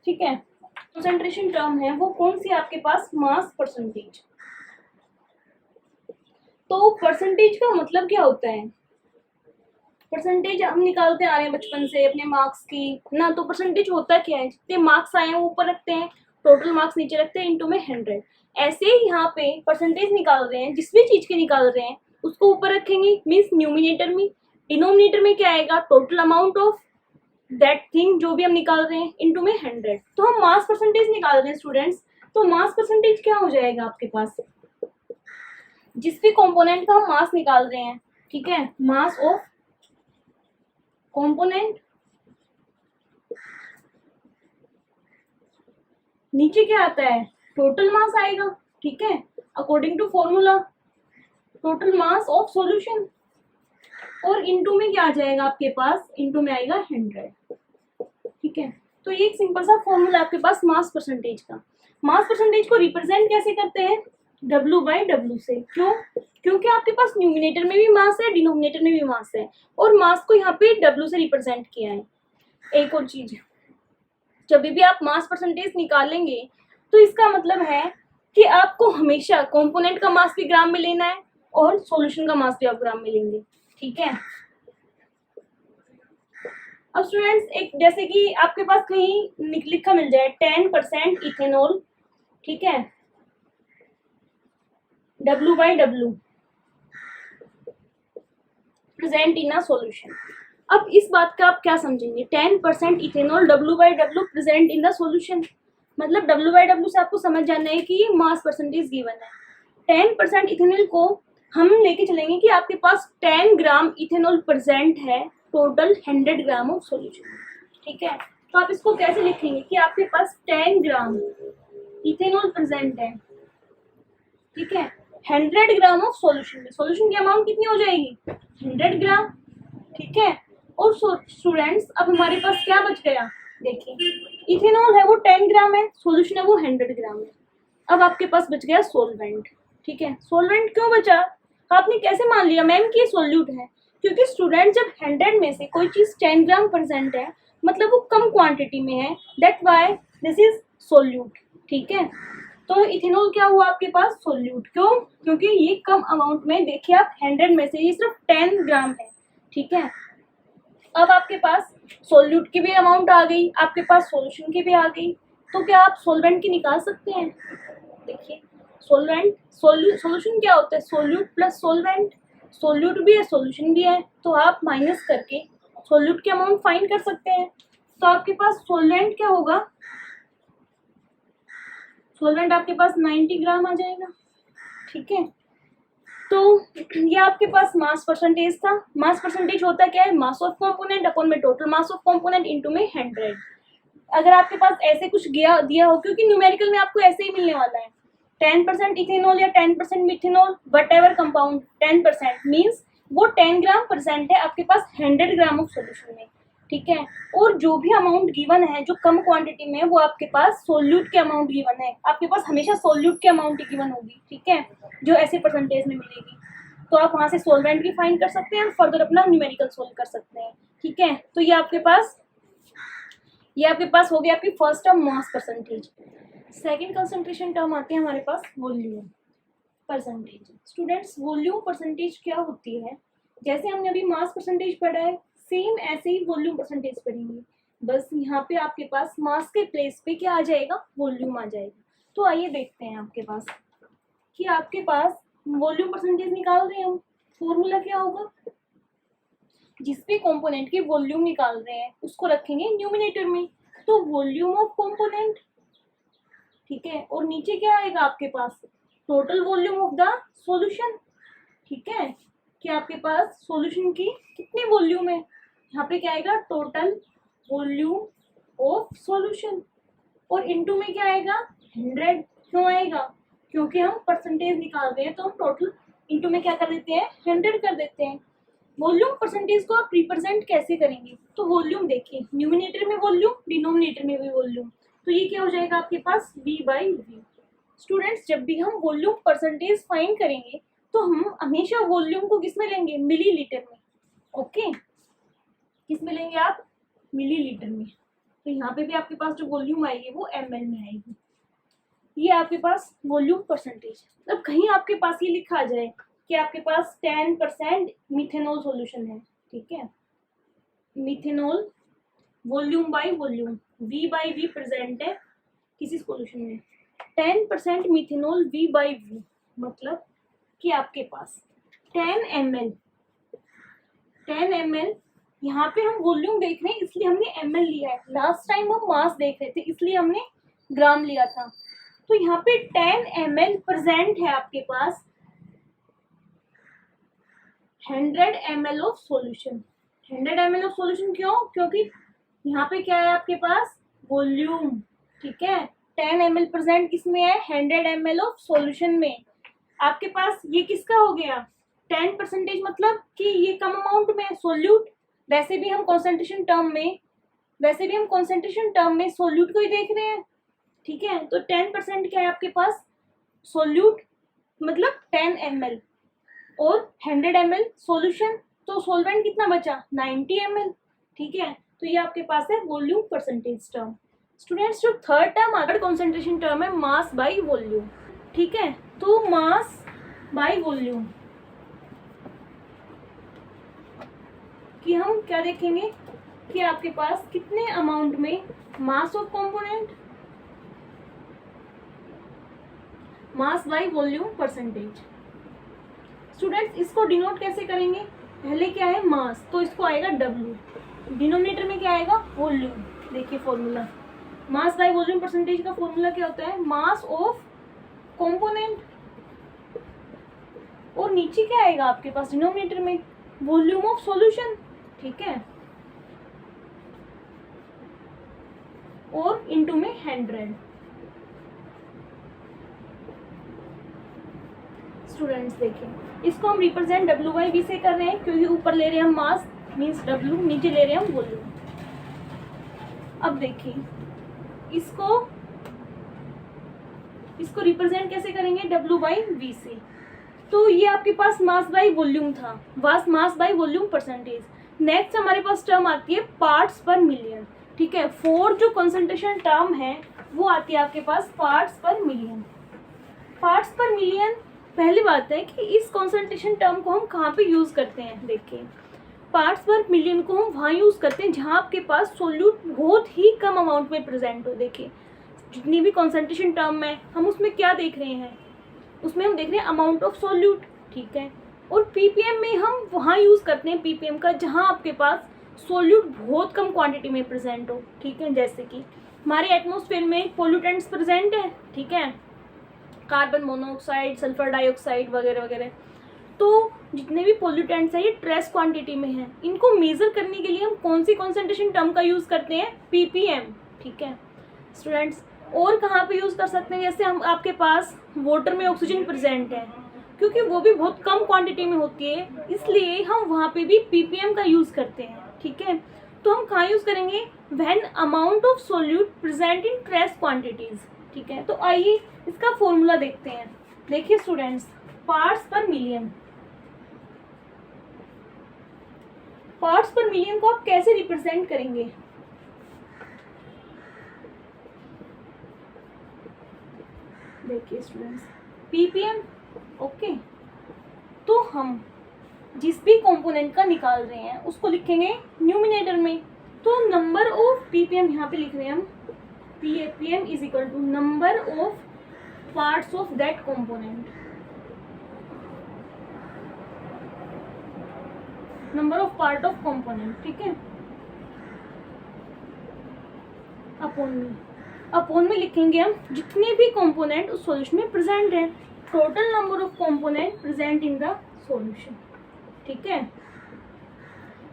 ठीक है, कंसंट्रेशन टर्म है वो कौन सी आपके पास, मास परसेंटेज। तो परसेंटेज का मतलब क्या होता है, परसेंटेज हम निकालते आ रहे हैं बचपन से अपने मार्क्स की ना। तो परसेंटेज होता क्या है, जितने मार्क्स आए हैं वो ऊपर रखते हैं, टोटल मार्क्स नीचे रखते हैं, इनटू में 100। ऐसे ही यहाँ पे परसेंटेज निकाल रहे हैं, जिस भी चीज के निकाल रहे हैं उसको ऊपर रखेंगे, मीन्स न्यूमिनेटर में। डिनोमिनेटर में क्या आएगा, total amount of that thing जो भी हम निकाल रहे हैं, इनटू में 100। तो हम मास परसेंटेज निकाल रहे हैं स्टूडेंट्स। तो मास परसेंटेज क्या हो जाएगा आपके पास, जिस भी कंपोनेंट का हम मास निकाल रहे हैं, ठीक है, मास ऑफ कंपोनेंट, नीचे क्या आता है, टोटल मास आएगा। ठीक है, according to formula total mass of solution, और इनटू में क्या आ जाएगा आपके पास, इनटू में आएगा 100। ठीक है, तो ये एक सिंपल सा फॉर्मूला आपके पास मास परसेंटेज का। मास परसेंटेज को रिप्रेजेंट कैसे करते हैं, W/W से। क्यों? क्योंकि आपके पास न्यूमिनेटर में भी मास है, डिनोमिनेटर में भी मास है, और मास को यहाँ पे W से रिप्रेजेंट किया है। एक और चीज, जब भी आप मास परसेंटेज निकालेंगे तो इसका मतलब है कि आपको हमेशा कंपोनेंट का मास भी ग्राम में लेना है और सॉल्यूशन का मास भी आप ग्राम में लेंगे। ठीक है। अब स्टूडेंट्स, एक जैसे कि आपके पास कहीं लिखा मिल जाए 10% इथेनॉल, ठीक है, W/W present in a solution. अब इस बात का आप क्या समझेंगे? 10% ethanol W/W present in the solution, मतलब W/W से आपको समझ जाना है कि ये मास परसेंटेज गिवन है। 10% इथेनॉल को हम लेके चलेंगे कि आपके पास 10 ग्राम इथेनॉल प्रेजेंट है टोटल 100 ग्राम ऑफ सॉल्यूशन। ठीक है, तो आप इसको कैसे लिखेंगे कि आपके पास 10 ग्राम इथेनॉल प्रेजेंट है, ठीक है, 100 ग्राम ऑफ सॉल्यूशन में। सॉल्यूशन की अमाउंट कितनी हो जाएगी? 100 ग्राम। ठीक है, और स्टूडेंट्स अब हमारे पास क्या बच गया? देखिए, इथेनॉल है वो 10 ग्राम है, सॉल्यूशन है वो 100 ग्राम है। अब आपके पास बच गया सोलवेंट। ठीक है, सोलवेंट क्यों बचा? आपने कैसे मान लिया मैम कि ये सोल्यूट है? क्योंकि स्टूडेंट जब 100 में से कोई चीज 10 ग्राम प्रेजेंट है, मतलब वो कम क्वांटिटी में है, that why this is solute. ठीक है, तो इथेनॉल क्या हुआ आपके पास? सोल्यूट। क्यों? क्योंकि ये कम अमाउंट में, देखिए आप 100 में से ये सिर्फ 10 ग्राम है। ठीक है, अब आपके पास सोल्यूट की भी अमाउंट आ गई, आपके पास सॉल्यूशन की भी आ गई, तो क्या आप सोलवेंट की निकाल सकते हैं? देखिए, सोलवेंट सॉल्यूशन क्या होता है? Solute plus solvent. सोल्यूट भी है, सॉल्यूशन भी है, तो आप माइनस करके सोल्यूट की अमाउंट फाइंड कर सकते हैं। तो आपके पास सोलवेंट क्या होगा? सोलवेंट आपके पास 90 ग्राम आ जाएगा। ठीक है, तो ये आपके पास मास परसेंटेज था। मास परसेंटेज होता क्या है? मास ऑफ कंपोनेंट अपॉन में total mass of component into में 100। अगर आपके पास ऐसे कुछ दिया हो, क्योंकि न्यूमेरिकल में आपको ऐसे ही मिलने वाला है, 10% इथेनॉल या 10% methanol, what ever compound, 10% means वो 10 ग्राम प्रेजेंट है आपके पास 100 ग्राम ऑफ सोल्यूशन में। ठीक है, और जो भी अमाउंट गिवन है जो कम क्वांटिटी में है, वो आपके पास सोल्यूट के अमाउंट गिवन है। आपके पास हमेशा सोल्यूट के अमाउंट ही गिवन होगी। ठीक है, जो ऐसे परसेंटेज में मिलेगी, तो आप वहां से सोलवेंट भी फाइंड कर सकते हैं और फर्दर अपना न्यूमेरिकल सोल्व कर सकते हैं। ठीक है, तो ये आपके पास हो गया आपकी first term mass percentage. Second concentration term आते हैं हमारे पास volume percentage. Students, volume percentage क्या होती है? जैसे हमने अभी मास परसेंटेज पढ़ा है, सेम ऐसे ही वॉल्यूम परसेंटेज पढ़ेंगे, बस यहाँ पे आपके पास मास के प्लेस पे क्या आ जाएगा? वॉल्यूम आ जाएगा। तो आइए देखते हैं आपके पास कि आपके पास वॉल्यूम परसेंटेज निकाल रहे हैं हम, फॉर्मूला क्या होगा? जिस भी कंपोनेंट की वॉल्यूम निकाल रहे हैं उसको रखेंगे न्यूमिनेटर में, तो वॉल्यूम ऑफ कंपोनेंट। ठीक है, और नीचे क्या आएगा आपके पास? Total volume of the solution. ठीक है, कि आपके पास सॉल्यूशन की कितनी वॉल्यूम है, यहाँ पे क्या आएगा? Total volume of solution. और इनटू में क्या आएगा? 100। क्यों आएगा? क्योंकि हम परसेंटेज निकाल रहे हैं, तो हम टोटल इनटू में क्या कर देते हैं? 100 कर देते हैं। वॉल्यूम परसेंटेज को आप रिप्रेजेंट कैसे करेंगे? तो वॉल्यूम देखिए, न्यूमिनेटर में वॉल्यूम, डिनोमिनेटर में भी वॉल्यूम, तो ये क्या हो जाएगा आपके पास? V/V। स्टूडेंट्स, जब भी हम वॉल्यूम परसेंटेज फाइंड करेंगे तो हम हमेशा वॉल्यूम को किस में लेंगे? मिलीलीटर में। ओके, किस में लेंगे आप? मिलीलीटर में। तो यहाँ पे भी आपके पास जो वॉल्यूम आएगी वो ml में आएगी। ये आपके पास वॉल्यूम परसेंटेज। अब कहीं आपके पास ये लिखा आ जाए कि आपके पास 10% मिथेनॉल सॉल्यूशन है, ठीक है, methanol volume by volume, V/V present है किसी सॉल्यूशन में, 10% मिथेनॉल V/V, मतलब कि आपके पास 10 ml, यहाँ पे हम वॉल्यूम देख रहे हैं इसलिए हमने ml लिया है, लास्ट टाइम हम मास देख रहे थे इसलिए हमने ग्राम लिया था। तो यहाँ पे 10 ml प्रेजेंट है आपके पास 100 ml of solution. 100 ml of solution क्यों? क्योंकि यहाँ पे क्या है आपके पास? वॉल्यूम। ठीक है, 10 ml प्रेजेंट किसमें है? 100 ml ऑफ सॉल्यूशन में। आपके पास ये किसका हो गया? 10% मतलब कि ये कम अमाउंट में सोल्यूट। वैसे भी हम कॉन्सेंट्रेशन टर्म में सोल्यूट को ही देख रहे हैं। ठीक है, तो 10% क्या है आपके पास? सोल्यूट, मतलब 10 ml और 100 ml सॉल्यूशन, तो सॉल्वेंट कितना बचा 90 ml। ठीक है, तो ये आपके पास है वॉल्यूम परसेंटेज टर्म। स्टूडेंट्स जो थर्ड टर्म अगर कॉन्सेंट्रेशन टर्म है मास बाई वॉल्यूम। ठीक है, तो मास बाई वॉल्यूम कि हम क्या देखेंगे कि आपके पास कितने अमाउंट में mass of component, mass by volume percentage. Students इसको डिनोट कैसे करेंगे, पहले क्या है मास, तो इसको आएगा W, डिनोमिनेटर में क्या आएगा वॉल्यूम। देखिए formula mass by volume percentage का फॉर्मूला क्या होता है, मास ऑफ कंपोनेंट, और नीचे क्या आएगा आपके पास डिनोमिनेटर में वॉल्यूम ऑफ सॉल्यूशन। ठीक है, और इनटू में 100। स्टूडेंट्स देखिए इसको हम रिप्रेजेंट W/V से कर रहे हैं क्योंकि ऊपर ले रहे हैं हम मास मींस W, नीचे ले रहे हैं हम वॉल्यूम। अब देखिए इसको रिप्रेजेंट कैसे करेंगे W/V से। तो ये आपके पास मास बाई वॉल्यूम था, mass by volume percentage. Next हमारे पास टर्म आती है पार्ट्स पर मिलियन। ठीक है, 4 जो कंसंट्रेशन टर्म है वो आती है आपके पास पार्ट्स पर मिलियन। पार्ट्स पर मिलियन पहली बात है कि इस कंसंट्रेशन टर्म को हम कहाँ पे यूज करते हैं। देखिए पार्ट्स पर मिलियन को हम वहाँ यूज करते हैं जहाँ आपके पास सोल्यूट बहुत ही कम अमाउंट में प्रेजेंट हो। देखिए जितनी भी कंसंट्रेशन टर्म है हम उसमें क्या देख रहे हैं, उसमें हम देख रहे हैं अमाउंट ऑफ सोल्यूट। ठीक है, और पीपीएम में हम वहाँ यूज करते हैं पीपीएम का जहाँ आपके पास सोल्यूट बहुत कम क्वांटिटी में प्रेजेंट हो। ठीक है, जैसे कि हमारे एटमॉस्फेयर में पोल्यूटेंट्स प्रेजेंट है। ठीक है, कार्बन मोनोऑक्साइड, सल्फर डाइऑक्साइड वगैरह वगैरह। तो जितने भी पोल्यूटेंट्स हैं ये ट्रेस क्वांटिटी में हैं। इनको मेजर करने के लिए हम कौन सी कॉन्सेंट्रेशन टर्म का यूज करते हैं, पीपीएम। ठीक है स्टूडेंट्स, और कहाँ पे यूज कर सकते हैं, जैसे हम आपके पास वाटर में ऑक्सीजन प्रेजेंट है क्योंकि वो भी बहुत कम क्वांटिटी में होती है, इसलिए हम वहाँ पे भी पीपीएम का यूज करते हैं। ठीक है, तो हम कहाँ यूज करेंगे, when amount of solute present in trace quantities. ठीक है, तो आइए इसका फॉर्मूला देखते हैं। देखिए स्टूडेंट्स पार्ट्स पर मिलियन, पार्ट्स पर मिलियन को आप कैसे रिप्रेजेंट करेंगे। देखिए स्टूडेंट्स पीपीएम। ओके, तो हम जिस भी कंपोनेंट का निकाल रहे हैं उसको लिखेंगे न्यूमिनेटर में। तो नंबर ऑफ पीपीएम यहाँ पे लिख रहे हैं हम, ppm is equal to number of parts of that component, number of part of component. ठीक है, अपॉन में लिखेंगे हम जितने भी कंपोनेंट उस सॉल्यूशन में प्रेजेंट है, total number of component present in the solution. ठीक है,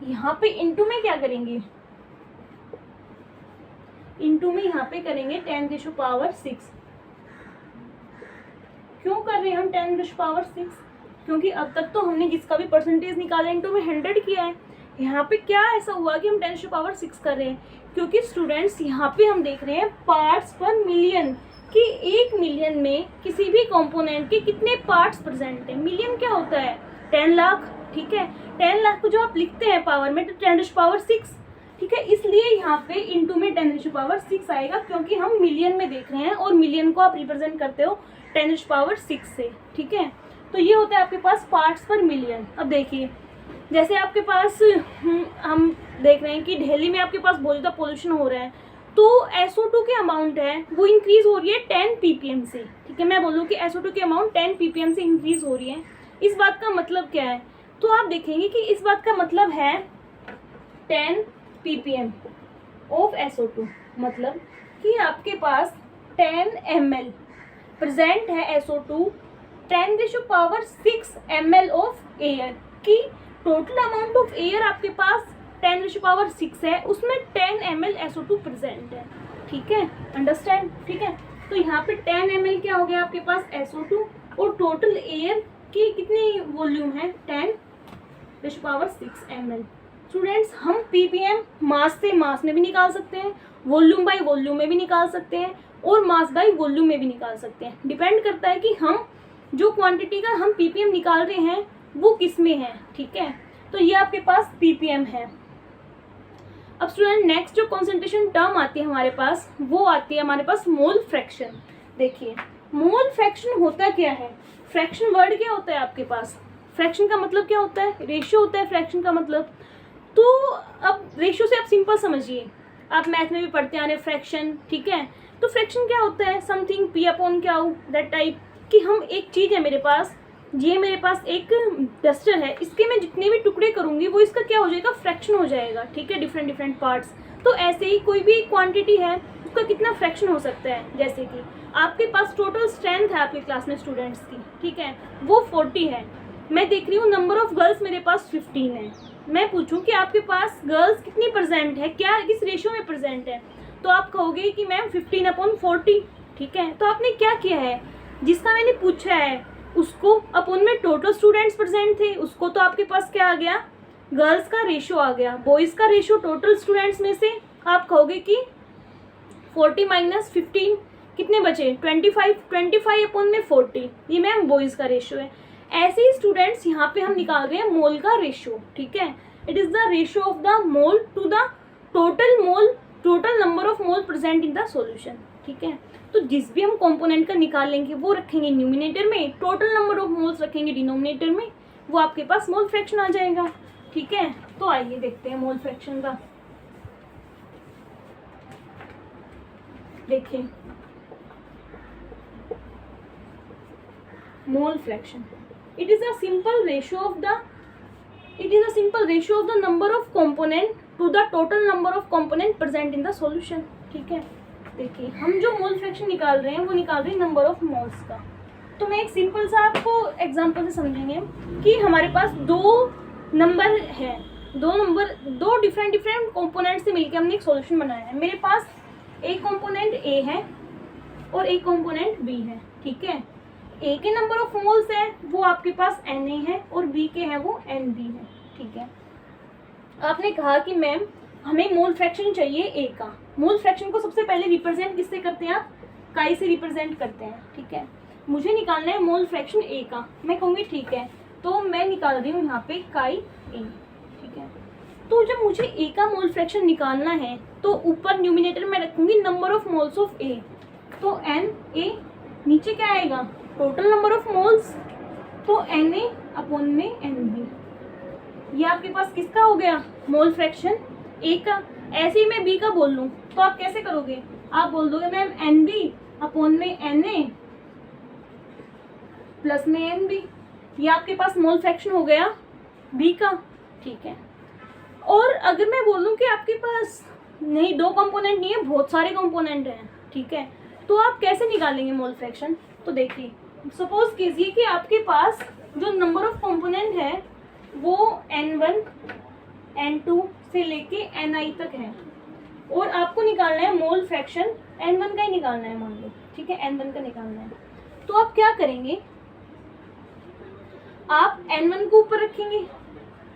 यहाँ पे इनटू में क्या करेंगे, इनटू में यहाँ पे करेंगे 10⁻⁶। क्यों कर रहे हैं हम 10⁻⁶? क्योंकि अब तक तो हमने जिसका भी परसेंटेज निकाला इनटू में 100 किया है। यहाँ पे क्या ऐसा हुआ कि हम 10⁻⁶ कर रहे हैं, क्योंकि स्टूडेंट्स यहाँ पे हम देख रहे हैं पार्ट्स पर मिलियन कि 1 मिलियन में किसी भी कंपोनेंट के कितने पार्ट्स प्रेजेंट हैं। मिलियन क्या होता है, 10 लाख। ठीक है, 10 लाख को जो आप लिखते हैं पावर में तो 10⁻⁶। ठीक है, इसलिए यहाँ पे इनटू में 10⁻⁶ आएगा क्योंकि हम मिलियन में देख रहे हैं और मिलियन को आप रिप्रेजेंट करते हो 10⁻⁶ से। ठीक है, तो ये होता है आपके पास पार्ट्स पर मिलियन। अब देखिए जैसे आपके पास हम देख रहे हैं कि दिल्ली में आपके पास बहुत ज़्यादा पोल्यूशन हो रहा है, तो SO2 की अमाउंट है वो इंक्रीज हो रही है 10 ppm से। ठीक है, मैं बोलूँ कि SO2 की अमाउंट 10 ppm से इंक्रीज हो रही है। इस बात का मतलब क्या है, तो आप देखेंगे कि इस बात का मतलब है 10 ppm ऑफ SO2, मतलब कि आपके पास 10 ml प्रेजेंट है SO2 10⁻⁶ ml ऑफ एयर की टोटल अमाउंट ऑफ एयर आपके पास 10⁻⁶ है, उसमें 10 ml SO2 प्रेजेंट है। ठीक है, अंडरस्टैंड। ठीक है, तो यहाँ पे 10 ml क्या हो गया आपके पास SO2 और टोटल एयर की कितनी वॉल्यूम है 10⁻⁶ ml। स्टूडेंट्स हम पीपीएम मास से मास में भी निकाल सकते हैं, वॉल्यूम बाय वॉल्यूम में भी निकाल सकते हैं और मास बाय वॉल्यूम में भी निकाल सकते हैं। डिपेंड करता है कि हम जो क्वांटिटी का हम ppm निकाल रहे हैं वो किस में है, ठीक है। तो ये आपके पास ppm है। अब स्टूडेंट नेक्स्ट जो कॉन्सेंट्रेशन टर्म आती है हमारे पास, वो आती है हमारे पास मोल फ्रैक्शन। देखिए मोल फ्रैक्शन होता क्या है, फ्रैक्शन वर्ड क्या होता है आपके पास, फ्रैक्शन का मतलब क्या होता है, रेशियो होता है फ्रैक्शन का मतलब। तो अब रेशियो से आप सिंपल समझिए, आप मैथ में भी पढ़ते आ रहे फ्रैक्शन, ठीक है। तो फ्रैक्शन क्या होता है, समथिंग पी अपॉन क्या हो दैट टाइप, कि हम एक चीज़ है मेरे पास, ये मेरे पास एक डस्टर है, इसके मैं जितने भी टुकड़े करूँगी वो इसका क्या हो जाएगा, फ्रैक्शन हो जाएगा, ठीक है, डिफरेंट डिफरेंट पार्ट्स। तो ऐसे ही कोई भी क्वांटिटी है उसका कितना फ्रैक्शन हो सकता है, जैसे कि आपके पास टोटल स्ट्रेंथ है आपकी क्लास में स्टूडेंट्स की, ठीक है, वो 40 है। मैं देख रही हूँ नंबर ऑफ गर्ल्स मेरे पास 15 है। मैं पूछूं कि आपके पास गर्ल्स कितनी प्रेजेंट है, क्या किस रेशियो में प्रेजेंट है, तो आप कहोगे कि मैम 15/40, ठीक है। तो आपने क्या किया है, जिसका मैंने पूछा है उसको अपन में टोटल स्टूडेंट्स प्रेजेंट थे, उसको तो आपके पास क्या आ गया, गर्ल्स का रेशियो आ गया, बॉयज़ का रेशियो टोटल स्टूडेंट्स में से आप कहोगे कि 40 - 15 कितने बचे, 25, 25/40, ये मैम बॉयज़ का रेशियो है। ऐसे ही स्टूडेंट्स यहाँ पे हम निकाल रहे हैं मोल का रेशियो, ठीक है। It is the ratio of the mole to the total number of mole present in the solution, ठीक है। तो जिस भी हम कंपोनेंट का निकाल लेंगे वो रखेंगे न्यूमिनेटर में, टोटल नंबर ऑफ मोल्स रखेंगे डिनोमिनेटर में, वो आपके पास मोल फ्रैक्शन आ जाएगा, ठीक है। तो आइए देखते हैं मोल फ्रैक्शन का। देखिए mole fraction, it is a simple ratio of the number of component to the total number of component present in the solution, ठीक है। देखिए हम जो मोल फ्रैक्शन निकाल रहे हैं वो निकाल रहे हैं नंबर ऑफ मोल्स का। तो मैं एक सिंपल सा आपको एग्जांपल से समझेंगे कि हमारे पास दो नंबर है, दो डिफरेंट कंपोनेंट से मिलकर हमने एक सॉल्यूशन बनाया है। मेरे पास एक कंपोनेंट ए है और एक कंपोनेंट बी है, ठीक है। ए के नंबर ऑफ मोल्स है वो आपके पास Na है और बी के हैं वो Nb है, ठीक है। आपने कहा कि मैम हमें मोल फ्रैक्शन चाहिए ए का। मोल फ्रैक्शन को सबसे पहले रिप्रेजेंट किससे करते हैं आप, काई से रिप्रेजेंट करते हैं, ठीक है। मुझे निकालना है मोल फ्रैक्शन ए का, मैं कहूँगी ठीक है, तो मैं निकाल रही हूँ यहाँ पे काई ए, ठीक है। तो जब मुझे ए का मोल फ्रैक्शन निकालना है तो ऊपर न्यूमिनेटर में रखूँगी नंबर ऑफ मोल्स ऑफ ए, तो Na, नीचे क्या आएगा, टोटल नंबर ऑफ मोल्स, तो Na/Nb, ये आपके पास किसका हो गया, मोल फ्रैक्शन ए का। ऐसे ही मैं बी का बोल लूँ तो आप कैसे करोगे, आप बोल दोगे मैम Nb/Na प्लस में Nb, ये आपके पास मोल फ्रैक्शन हो गया बी का, ठीक है। और अगर मैं बोलूँ कि आपके पास नहीं, दो कंपोनेंट नहीं है, बहुत सारे कंपोनेंट हैं, ठीक है, तो आप कैसे निकालेंगे मोल फ्रैक्शन। तो देखिए सपोज कीजिए कि आपके पास जो नंबर ऑफ कंपोनेंट है वो N1 N2 से लेके Ni तक है और आपको निकालना है मोल फ्रैक्शन N1 का ही निकालना है, मान लो, ठीक है, N1 का निकालना है। तो आप क्या करेंगे, आप N1 को ऊपर रखेंगे,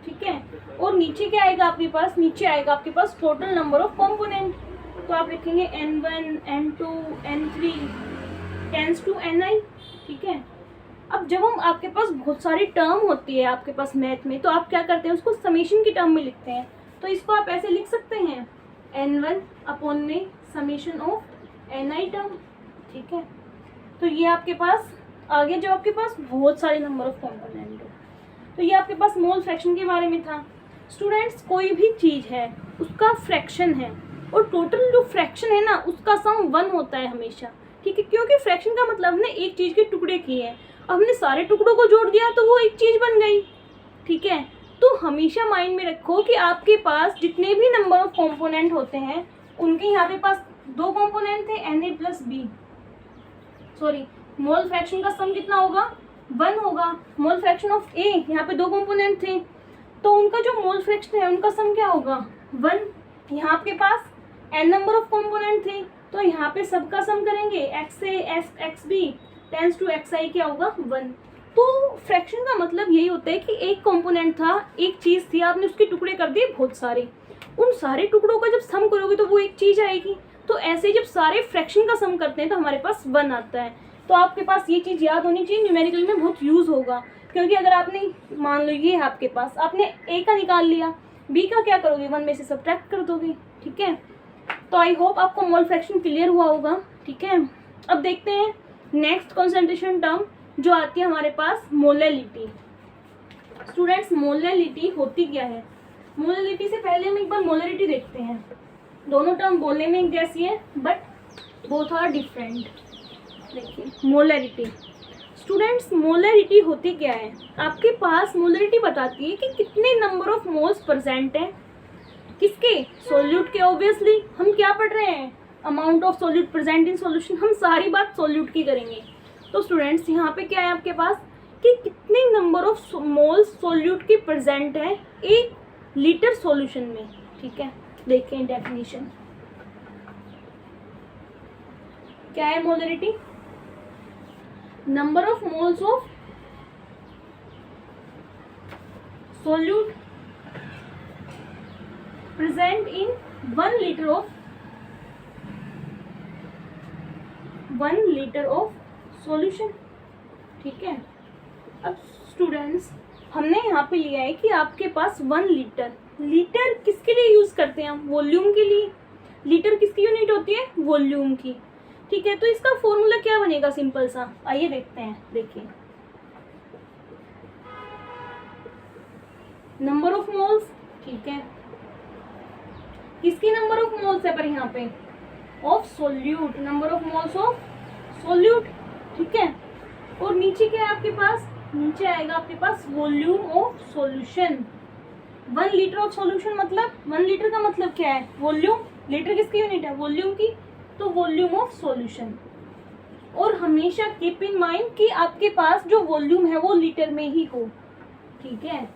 ठीक है, और नीचे क्या आएगा आपके पास, नीचे आएगा आपके पास टोटल नंबर ऑफ कंपोनेंट, तो आप लिखेंगे N1 N2 N3 tense to Ni, ठीक है। अब जब हम आपके पास बहुत सारी टर्म होती है आपके पास मैथ में, तो आप क्या करते हैं, उसको समेशन की टर्म में लिखते हैं। तो इसको आप ऐसे लिख सकते हैं N1 में समेशन ऑफ Ni टर्म, ठीक है। तो ये आपके पास आगे जो आपके पास बहुत सारे नंबर ऑफ कंपोनेंट हो, तो ये आपके पास मोल फ्रैक्शन के बारे में था। स्टूडेंट्स कोई भी चीज़ है उसका फ्रैक्शन है और टोटल जो फ्रैक्शन है ना उसका सम 1 होता है हमेशा, ठीक है, क्योंकि फ्रैक्शन का मतलब हमने एक चीज़ के टुकड़े किए हैं, अब हमने सारे टुकड़ों को जोड़ दिया तो वो एक चीज़ बन गई, ठीक है। तो हमेशा माइंड में रखो कि आपके पास जितने भी नंबर ऑफ कंपोनेंट होते हैं उनके यहाँ पे पास दो कंपोनेंट थे Na plus B, sorry, mole fraction का सम कितना होगा, 1 होगा। मोल फ्रैक्शन ऑफ ए, यहाँ पे दो कंपोनेंट थे तो उनका जो मोल फ्रैक्शन है उनका सम क्या होगा, 1। यहाँ आपके पास n नंबर ऑफ कंपोनेंट थे तो यहाँ पे सबका सम करेंगे, XA XB tends to XI क्या होगा, 1। तो फ्रैक्शन का मतलब यही होता है कि एक कंपोनेंट था, एक चीज़ थी, आपने उसके टुकड़े कर दिए बहुत सारे, उन सारे टुकड़ों का जब सम करोगे तो वो एक चीज़ आएगी। तो ऐसे जब सारे फ्रैक्शन का सम करते हैं तो हमारे पास 1 आता है। तो आपके पास ये चीज़ याद होनी चाहिए, न्यूमेरिकल में बहुत यूज़ होगा। क्योंकि अगर आपने मान लो ये है आपके पास, आपने ए का निकाल लिया, बी का क्या करोगे, 1 में से सब्ट्रैक्ट कर दोगे। ठीक है, तो आई होप आपको मोल फ्रैक्शन क्लियर हुआ होगा। ठीक है, अब देखते हैं नेक्स्ट कॉन्सेंट्रेशन टर्म जो आती है हमारे पास, मोलैलिटी। स्टूडेंट्स, मोलैलिटी होती क्या है? मोलैलिटी से पहले हम एक बार मोलैलिटी देखते हैं। दोनों टर्म बोलने में एक जैसी है बट बोथ आर डिफरेंट। देखिए मोलैलिटी, स्टूडेंट्स मोलैलिटी होती क्या है? आपके पास मोलैलिटी बताती है कि कितने नंबर ऑफ मोल्स प्रेजेंट हैं, किसके, सोल्यूट के। ऑब्वियसली हम क्या पढ़ रहे हैं, amount of solute present in solution, हम सारी बात सोल्यूट की करेंगे। तो स्टूडेंट्स यहाँ पे क्या है आपके पास कि कितने नंबर ऑफ मोल्स सोल्यूट के प्रेजेंट है 1 लीटर सॉल्यूशन में। ठीक है, देखें डेफिनेशन क्या है। Molality, number of moles of solute present in 1 litre of solution. ठीक है, अब स्टूडेंट्स हमने यहाँ पे लिया है कि आपके पास 1 लीटर, लीटर किसके लिए यूज करते हैं हम, वॉल्यूम के लिए। लीटर किसकी यूनिट होती है, वॉल्यूम की। ठीक है, तो इसका फॉर्मूला क्या बनेगा, सिंपल सा, आइए देखते हैं। देखिए नंबर ऑफ मोल्स, ठीक है, किसकी नंबर ऑफ मोल्स है पर यहाँ पे, of solute, number of moles of solute. ठीक है, और नीचे क्या है आपके पास, नीचे आएगा आपके पास volume of solution. 1 litre of solution मतलब 1 लीटर का मतलब क्या है, वॉल्यूम। लीटर किसकी यूनिट है, वॉल्यूम की, तो वॉल्यूम ऑफ सॉल्यूशन। और हमेशा कीप इन माइंड कि आपके पास जो वॉल्यूम है वो लीटर में ही हो। ठीक है,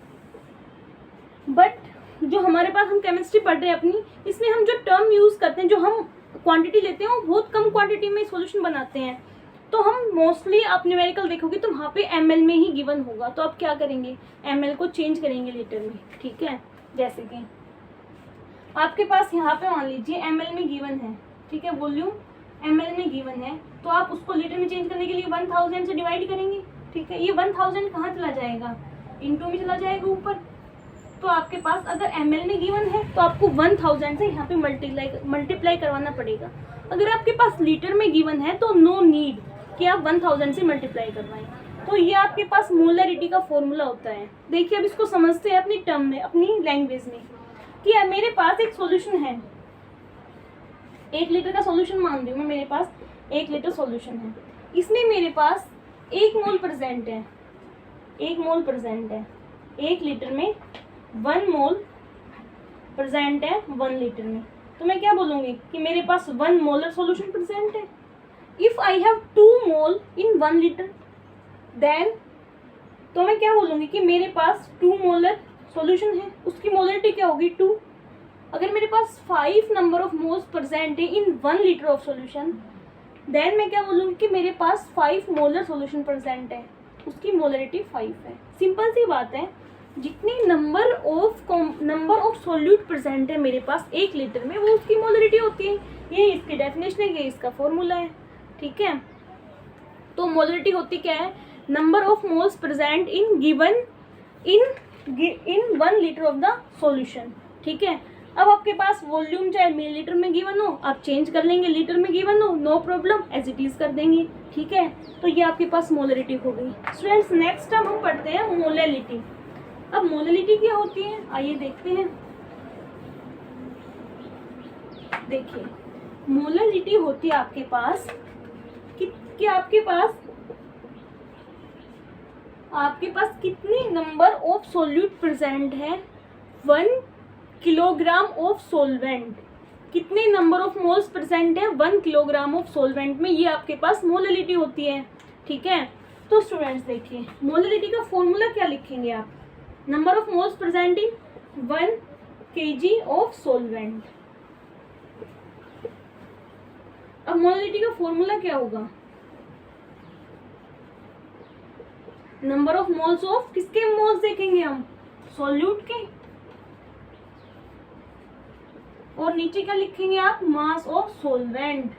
बट जो हमारे पास हम केमिस्ट्री पढ़ रहे हैं अपनी, इसमें हम जो टर्म यूज करते हैं, जो हम क्वांटिटी लेते हैं वो बहुत कम क्वांटिटी में सॉल्यूशन बनाते हैं। तो हम मोस्टली आप न्यूमेरिकल देखोगे तो वहाँ पे ml में ही गिवन होगा, तो आप क्या करेंगे, ml को चेंज करेंगे लीटर में। ठीक है, जैसे कि आपके पास यहाँ पे मान लीजिए ml में गिवन है। ठीक है, वॉल्यूम ml में गिवन है, तो आप उसको लीटर में चेंज करने के लिए 1000 से डिवाइड करेंगे। ठीक है, ये 1000 कहाँ चला जाएगा, इनटू में चला जाएगा ऊपर। तो आपके पास अगर ml में गिवन है तो आपको 1000 से यहाँ पे मल्टीप्लाई करवाना पड़ेगा। अगर आपके पास लीटर में गिवन है तो नो नीड कि आप 1000 से मल्टीप्लाई करवाएं। तो ये आपके पास मोलैरिटी का फॉर्मूला होता है। देखिए अब इसको समझते हैं अपनी टर्म में, अपनी लैंग्वेज में, कि मेरे पास एक सॉल्यूशन है, 1 लीटर का सॉल्यूशन मान रही हूँ मैं, मेरे पास 1 लीटर सॉल्यूशन है, इसमें मेरे पास 1 मोल प्रेजेंट है, 1 मोल प्रेजेंट है 1 लीटर में, 1 मोल प्रेजेंट है 1 लीटर में। तो मैं क्या बोलूँगी कि मेरे पास 1 मोलर सॉल्यूशन प्रेजेंट है। If I have 2 mole in 1 litre then, तो मैं क्या बोलूँगी कि मेरे पास 2 मोलर सॉल्यूशन है, उसकी मोलरिटी क्या होगी 2। अगर मेरे पास 5 नंबर ऑफ मोल्स प्रेजेंट है इन 1 लीटर ऑफ सॉल्यूशन, देन मैं क्या बोलूँगी कि मेरे पास 5 मोलर सॉल्यूशन प्रेजेंट है, उसकी मोलरिटी 5 है। सिंपल सी बात है, जितनी नंबर ऑफ सोल्यूट प्रेजेंट है मेरे पास 1 लीटर में, वो उसकी मोलरिटी होती है। ये इसकी डेफिनेशन है, ये इसका फॉर्मूला है। ठीक है, तो मोलरिटी होती क्या है, number of moles present in given in 1 litre of the solution. ठीक है, अब आपके पास वॉल्यूम चाहे मिलीलीटर में गिवन हो, आप चेंज कर लेंगे, लीटर में गिवन हो no problem, as it is कर देंगे। ठीक है, तो ये आपके पास मोलरिटी हो गई। स्टूडेंट्स नेक्स्ट हम पढ़ते हैं मोलैलिटी। अब मोलैलिटी क्या होती है, आइए देखते हैं। देखिए मोलैलिटी होती है आपके पास कि आपके पास कितनी नंबर ऑफ सोल्यूट प्रेजेंट है 1 किलोग्राम ऑफ सोलवेंट, कितने नंबर ऑफ मोल्स प्रेजेंट है 1 किलोग्राम ऑफ सोलवेंट में, ये आपके पास मोलैलिटी होती है। ठीक है, तो स्टूडेंट्स देखिए मोलैलिटी का फॉर्मूला क्या लिखेंगे आप, number of moles present in 1 kg of solvent. अब मोलैलिटी का फॉर्मूला क्या होगा, नंबर ऑफ मोल्स ऑफ, किसके मोल्स देखेंगे हम, सोल्यूट के, और नीचे क्या लिखेंगे आप, मास ऑफ सोलवेंट।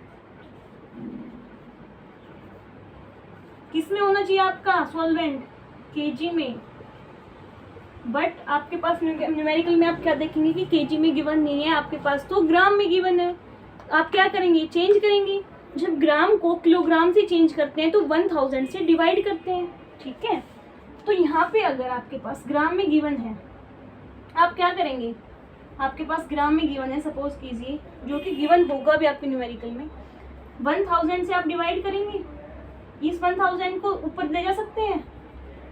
किस में होना चाहिए आपका सॉल्वेंट, केजी में, बट आपके पास न्यूमेरिकल में आप क्या देखेंगे कि केजी में गिवन नहीं है, आपके पास तो ग्राम में गिवन है। आप क्या करेंगे, चेंज करेंगे। जब ग्राम को किलोग्राम से चेंज करते हैं तो 1000 से डिवाइड करते हैं, ठीक है। तो यहाँ पे अगर आपके पास ग्राम में गिवन है, आप क्या करेंगे, आपके पास ग्राम में गिवन है सपोज कीजिए, जो कि गिवन होगा भी आपके न्यूमेरिकल में, 1000 से आप डिवाइड करेंगे, इस 1000 को ऊपर ले जा सकते हैं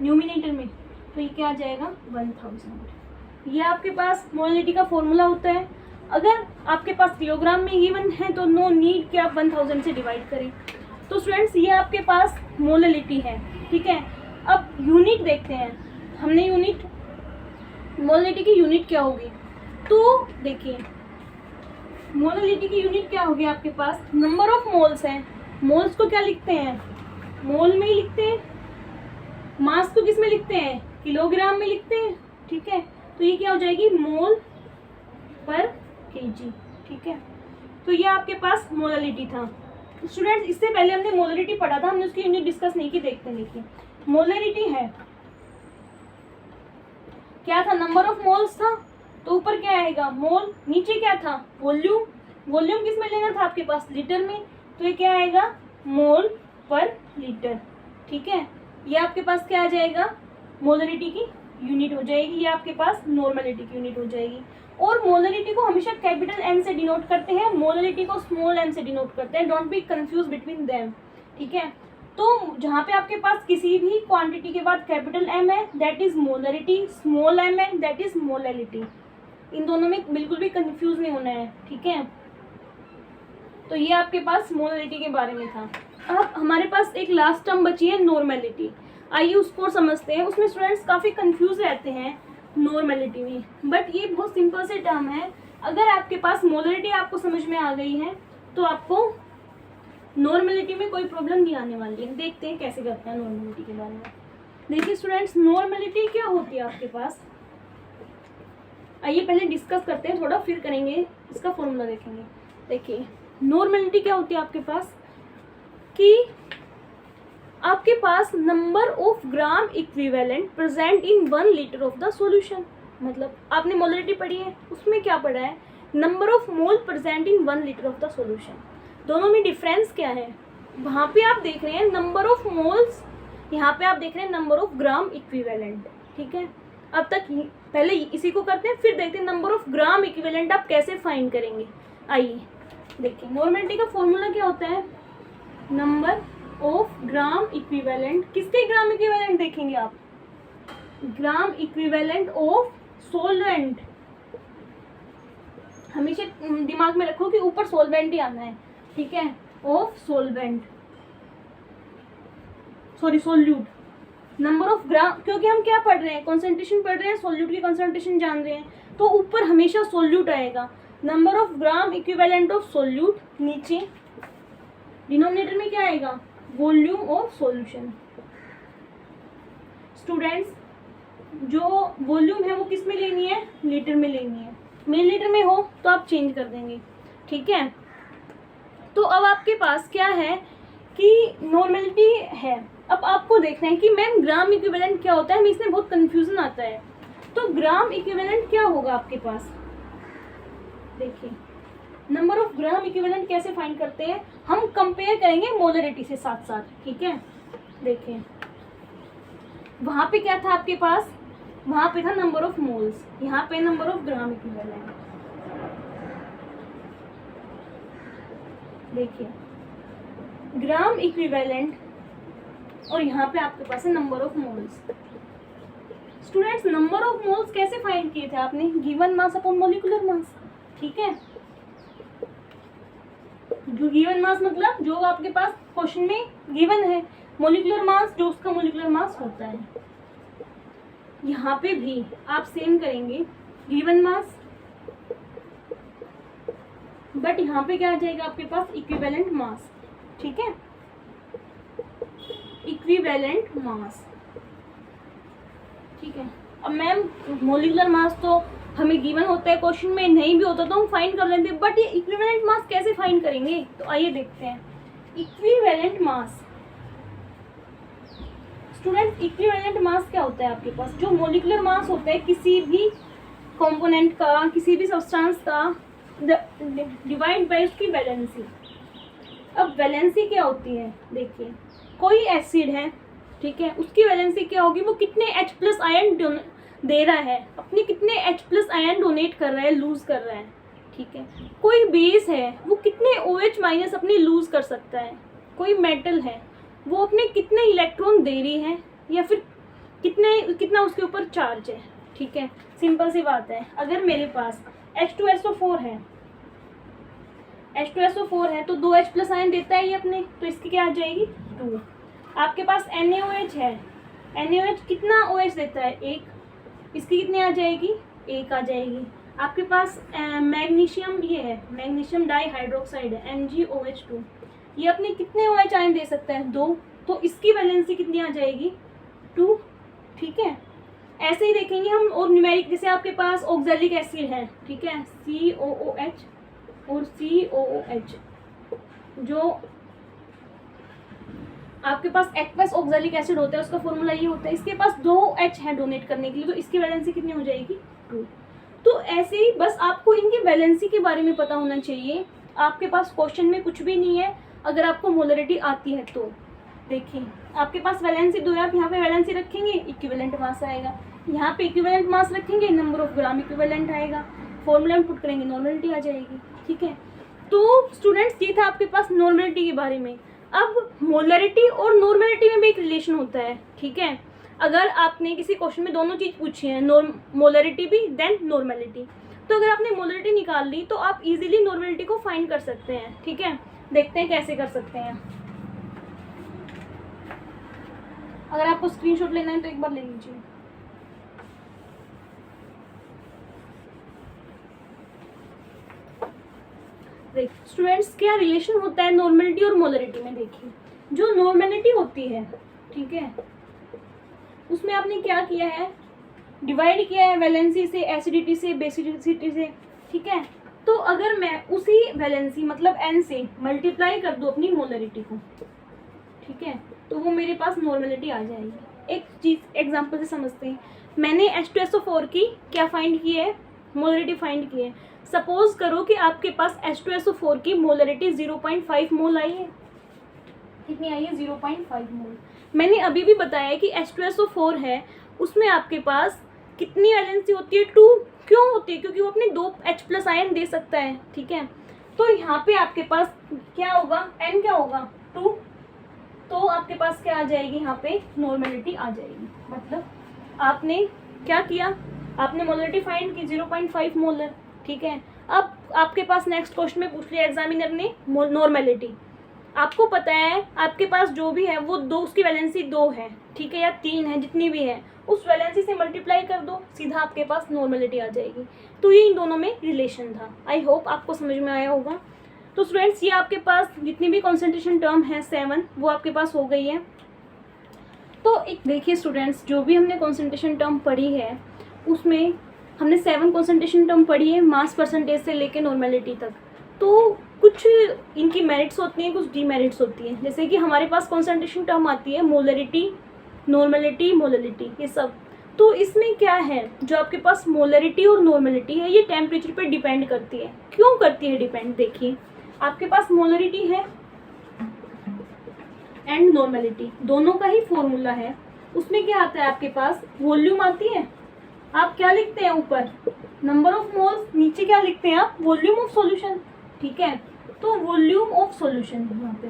न्यूमिनेटर में, तो ये क्या आ जाएगा 1000। ये आपके पास मोलरिटी का फॉर्मूला होता है। अगर आपके पास किलोग्राम में गिवन है तो नो नीड कि आप 1000 से डिवाइड करें। तो स्टूडेंट्स ये आपके पास मोलरिटी है, ठीक है। अब यूनिट देखते हैं, हमने यूनिट, मोलरिटी की यूनिट क्या होगी, तो देखिए मोलरिटी की यूनिट क्या होगी, आपके पास नंबर ऑफ मोल्स हैं। मोल्स को क्या लिखते हैं, मोल में ही लिखते हैं। मास को किस में लिखते हैं, किलोग्राम में लिखते हैं, ठीक है। तो ये क्या हो जाएगी, मोल पर केजी, ठीक है। तो ये आपके पास मोलरिटी था। स्टूडेंट्स इससे पहले हमने मोलरिटी पढ़ा था, हमने उसकी यूनिट डिस्कस नहीं की। देखते हैं, देखिए मोलरिटी है क्या था, नंबर ऑफ मोल्स था, तो ऊपर क्या आएगा मोल, नीचे क्या था वॉल्यूम, वॉल्यूम किस में लेना था आपके पास, लीटर में, तो ये क्या आएगा मोल पर लीटर, ठीक है। ये आपके पास क्या आ जाएगा, मोलरिटी की यूनिट हो जाएगी, ये आपके पास नॉर्मलिटी की यूनिट हो जाएगी। और मोलरिटी को हमेशा कैपिटल एन से डिनोट करते हैं, मोलरिटी को स्मॉल एन से डिनोट करते हैं, don't be confuse between them, ठीक है। तो जहाँ पे आपके पास किसी भी क्वांटिटी के बाद कैपिटल एम है that is molarity, small M है दैट इज मोलरिटी। इन दोनों में बिल्कुल भी कंफ्यूज नहीं होना है, ठीक है। तो ये आपके पास मोलरिटी के बारे में था। अब हमारे पास एक लास्ट टर्म बची है नॉर्मेलिटी, आइए उसको समझते हैं। उसमें स्टूडेंट्स काफ़ी कंफ्यूज रहते हैं नॉर्मेलिटी में, बट ये बहुत सिंपल से टर्म है। अगर आपके पास मोलरिटी आपको समझ में आ गई है तो आपको नॉर्मेलिटी में कोई प्रॉब्लम नहीं आने वाली है। देखते हैं कैसे करते हैं नॉर्मेलिटी के बारे में। देखिए स्टूडेंट्स नॉर्मेलिटी क्या होती है आपके पास, आइए पहले डिस्कस करते हैं थोड़ा, फिर करेंगे इसका फॉर्मूला देखेंगे। देखिए नॉर्मेलिटी क्या होती है आपके पास, कि आपके पास number of gram equivalent present in 1 litre of the solution. मतलब आपने मोलरिटी पढ़ी है, उसमें क्या पढ़ा है, number of mole present in 1 litre of the solution. दोनों में डिफरेंस क्या है, वहाँ पे आप देख रहे हैं नंबर ऑफ मोल्स, यहाँ पे आप देख रहे हैं नंबर ऑफ ग्राम इक्विवेलेंट, ठीक है। अब तक पहले इसी को करते हैं, फिर देखते हैं नंबर ऑफ ग्राम इक्विवेलेंट आप कैसे फाइंड करेंगे। आइए देखिए नॉर्मेलिटी का फॉर्मूला क्या होता है, नंबर ऑफ ग्राम इक्विवेलेंट, किसके ग्राम इक्विवेलेंट देखेंगे आप, ग्राम इक्विवेलेंट ऑफ सॉल्वेंट। हमेशा दिमाग में रखो कि ऊपर सॉल्वेंट ही आना है, ठीक है, of solvent, sorry solute. Number of gram, क्योंकि हम क्या पढ़ रहे हैं, कॉन्सेंट्रेशन पढ़ रहे हैं, सोल्यूट की कॉन्सेंट्रेशन जान रहे हैं, तो ऊपर हमेशा सोल्यूट आएगा। Number of gram equivalent of solute, नीचे डिनोमिनेटर में क्या आएगा, वॉल्यूम ऑफ सॉल्यूशन। स्टूडेंट्स जो वॉल्यूम है वो किस में लेनी है, लीटर में लेनी है। मिलीलीटर में हो तो आप चेंज कर देंगे, ठीक है। तो अब आपके पास क्या है कि नॉर्मेलिटी है। अब आपको देखना है कि मैम ग्राम इक्विवेलेंट क्या होता है, हमें इसमें बहुत कंफ्यूजन आता है। तो ग्राम इक्विवेलेंट क्या होगा आपके पास, देखिए नंबर ऑफ ग्राम इक्विवेलेंट कैसे फाइंड करते हैं, हम कंपेयर करेंगे मोलरिटी से साथ साथ, ठीक है। देखिए वहाँ पे क्या था आपके पास, वहाँ पे था नंबर ऑफ मोल्स, यहाँ पे नंबर ऑफ ग्राम इक्विवेलेंट। देखिए ग्राम इक्विवेलेंट और यहाँ पे आपके पास है number of moles. Students number of moles कैसे फाइंड किए थे आपने, given mass upon molecular mass, ठीक है। जो गिवन मास मतलब जो आपके पास क्वेश्चन में गिवन है, मॉलिक्यूलर मास जो उसका मॉलिक्यूलर मास होता है। यहाँ पे भी आप सेम करेंगे, गिवन मास, बट यहाँ पे क्या आ जाएगा आपके पास इक्विवेलेंट मास, ठीक है, इक्विवेलेंट मास, ठीक है। अब मैम मॉलिक्यूलर मास तो हमें गिवन होता है क्वेश्चन में, नहीं भी होता तो हम फाइंड कर लेते, बट ये इक्विवेलेंट मास कैसे फाइंड करेंगे, तो आइए देखते हैं। Equivalent mass student equivalent mass क्या होता है आपके पास? जो मोलिकुलर मास होता है किसी भी कंपोनेंट का, किसी भी सब्सटेंस का, डिवाइड बाय उसकी वैलेंसी। अब वैलेंसी क्या होती है? देखिए, कोई एसिड है, ठीक है, उसकी वैलेंसी क्या होगी? वो कितने H+ आयन दे रहा है, अपने कितने H+ आयन डोनेट कर रहा है, लूज कर रहा है, ठीक है। कोई बेस है, वो कितने OH- अपने लूज कर सकता है। कोई मेटल है, वो अपने कितने इलेक्ट्रॉन दे रही है, या फिर कितना उसके ऊपर चार्ज है, ठीक है। सिंपल सी बात है, अगर मेरे पास H2SO4 है, H2SO4 है तो 2 H+ आयन देता है ये अपने, तो इसकी क्या आ जाएगी? 2। आपके पास NaOH है, NaOH कितना OH देता है? 1। इसकी कितनी आ जाएगी? 1 आ जाएगी। आपके पास मैग्नीशियम ये है, मैग्नीशियम डाइहाइड्रोक्साइड है, MgOH2, ये अपने कितने OH आयन दे सकता है? 2। तो इसकी वैलेंसी कितनी आ जाएगी? 2, ठीक है। ऐसे ही देखेंगे हम और न्यूमेरिक, जैसे आपके पास ऑक्सैलिक एसिड है, ठीक है, COOH और COOH, जो आपके पास एक्वस ऑक्सैलिक एसिड होता है, उसका फॉर्मूला ये होता है, इसके पास 2 H है डोनेट करने के लिए, तो इसकी वैलेंसी कितनी हो जाएगी? 2। तो ऐसे ही बस आपको इनकी वैलेंसी के बारे में पता होना चाहिए। आपके पास क्वेश्चन में कुछ भी नहीं है, अगर आपको मोलरिटी आती है तो। देखिए, आपके पास वैलेंसी 2 है, आप यहाँ पे वैलेंसी रखेंगे, इक्विवेलेंट मास आएगा। यहाँ पे इक्विवेलेंट मास रखेंगे, नंबर ऑफ ग्राम इक्विवेलेंट आएगा, फॉर्मूला में पुट करेंगे, नॉर्मलिटी आ जाएगी, ठीक है। तो स्टूडेंट्स, ये था आपके पास नॉर्मलिटी के बारे में। अब मोलरिटी और नॉर्मलिटी में भी एक रिलेशन होता है, ठीक है। अगर आपने किसी क्वेश्चन में दोनों चीज़ पूछी है, मोलरिटी भी देन नॉर्मलिटी, तो अगर आपने मोलरिटी निकाल ली तो आप इजीली नॉर्मलिटी को फाइंड कर सकते हैं, ठीक है। देखते हैं कैसे कर सकते हैं। अगर आपको स्क्रीनशॉट लेना है तो एक बार ले लीजिए। देख स्टूडेंट्स, क्या रिलेशन होता है नॉर्मलिटी और मोलरिटी में? देखिए, जो नॉर्मलिटी होती है, ठीक है, उसमें आपने क्या किया है? डिवाइड किया है वैलेंसी से, एसिडिटी से, बेसिडिटी से, ठीक है। तो अगर मैं उसी वैलेंसी मतलब N से मल्टीप्लाई कर दूँ अपनी मोलरिटी को, ठीक है, तो वो मेरे पास नॉर्मलिटी आ जाएगी। एक चीज़ एग्जांपल से समझते हैं। मैंने H2SO4 की क्या फाइंड की है? मोलरिटी फाइंड की है। सपोज करो कि आपके पास H2SO4 की मोलरिटी 0.5 मोल आई है। कितनी आई है? 0.5 मोल। मैंने अभी भी बताया कि H2SO4 है, उसमें आपके पास कितनी वैलेंसी होती है? 2। क्यों होती है? क्योंकि वो अपने 2 H+ आयन दे सकता है, ठीक है। तो यहाँ पे आपके पास क्या होगा? N क्या होगा? 2। तो आपके पास क्या आ जाएगी? यहाँ पे नॉर्मलिटी आ जाएगी। मतलब आपने क्या किया? आपने मोलरिटी फाइंड की 0.5 मोलर, ठीक है। अब आपके पास नेक्स्ट क्वेश्चन में पूछ लिया एग्जामिनर ने नॉर्मलिटी। आपको पता है आपके पास जो भी है वो 2, उसकी वैलेंसी 2 है, ठीक है, या 3 है, जितनी भी है, उस वैलेंसी से मल्टीप्लाई कर दो, सीधा आपके पास नॉर्मलिटी आ जाएगी। तो ये इन दोनों में रिलेशन था। आई होप आपको समझ में आया होगा। तो स्टूडेंट्स, ये आपके पास जितनी भी कॉन्सेंट्रेशन टर्म है 7, वो आपके पास हो गई है। तो एक देखिए स्टूडेंट्स, जो भी हमने कॉन्सेंट्रेशन टर्म पढ़ी है उसमें हमने 7 कॉन्सेंट्रेशन टर्म पढ़ी है, मास परसेंटेज से लेके नॉर्मलिटी तक। तो कुछ इनकी मेरिट्स होती हैं, कुछ डीमेरिट्स होती हैं। जैसे कि हमारे पास कॉन्सेंट्रेशन टर्म आती है मोलरिटी, नॉर्मलिटी, मोलरिटी, ये सब। तो इसमें क्या है, जो आपके पास मोलरिटी और नॉर्मलिटी है, ये टेम्परेचर पर डिपेंड करती है। क्यों करती है डिपेंड? देखिए, आपके पास मोलरिटी है एंड नॉर्मलिटी, दोनों का ही फॉर्मूला है। उसमें क्या आता है? आपके पास वॉल्यूम आती है। आप क्या लिखते हैं ऊपर? Number of moles. नीचे क्या लिखते हैं आप? वॉल्यूम ऑफ सॉल्यूशन, ठीक है। तो वॉल्यूम ऑफ सॉल्यूशन यहाँ पे।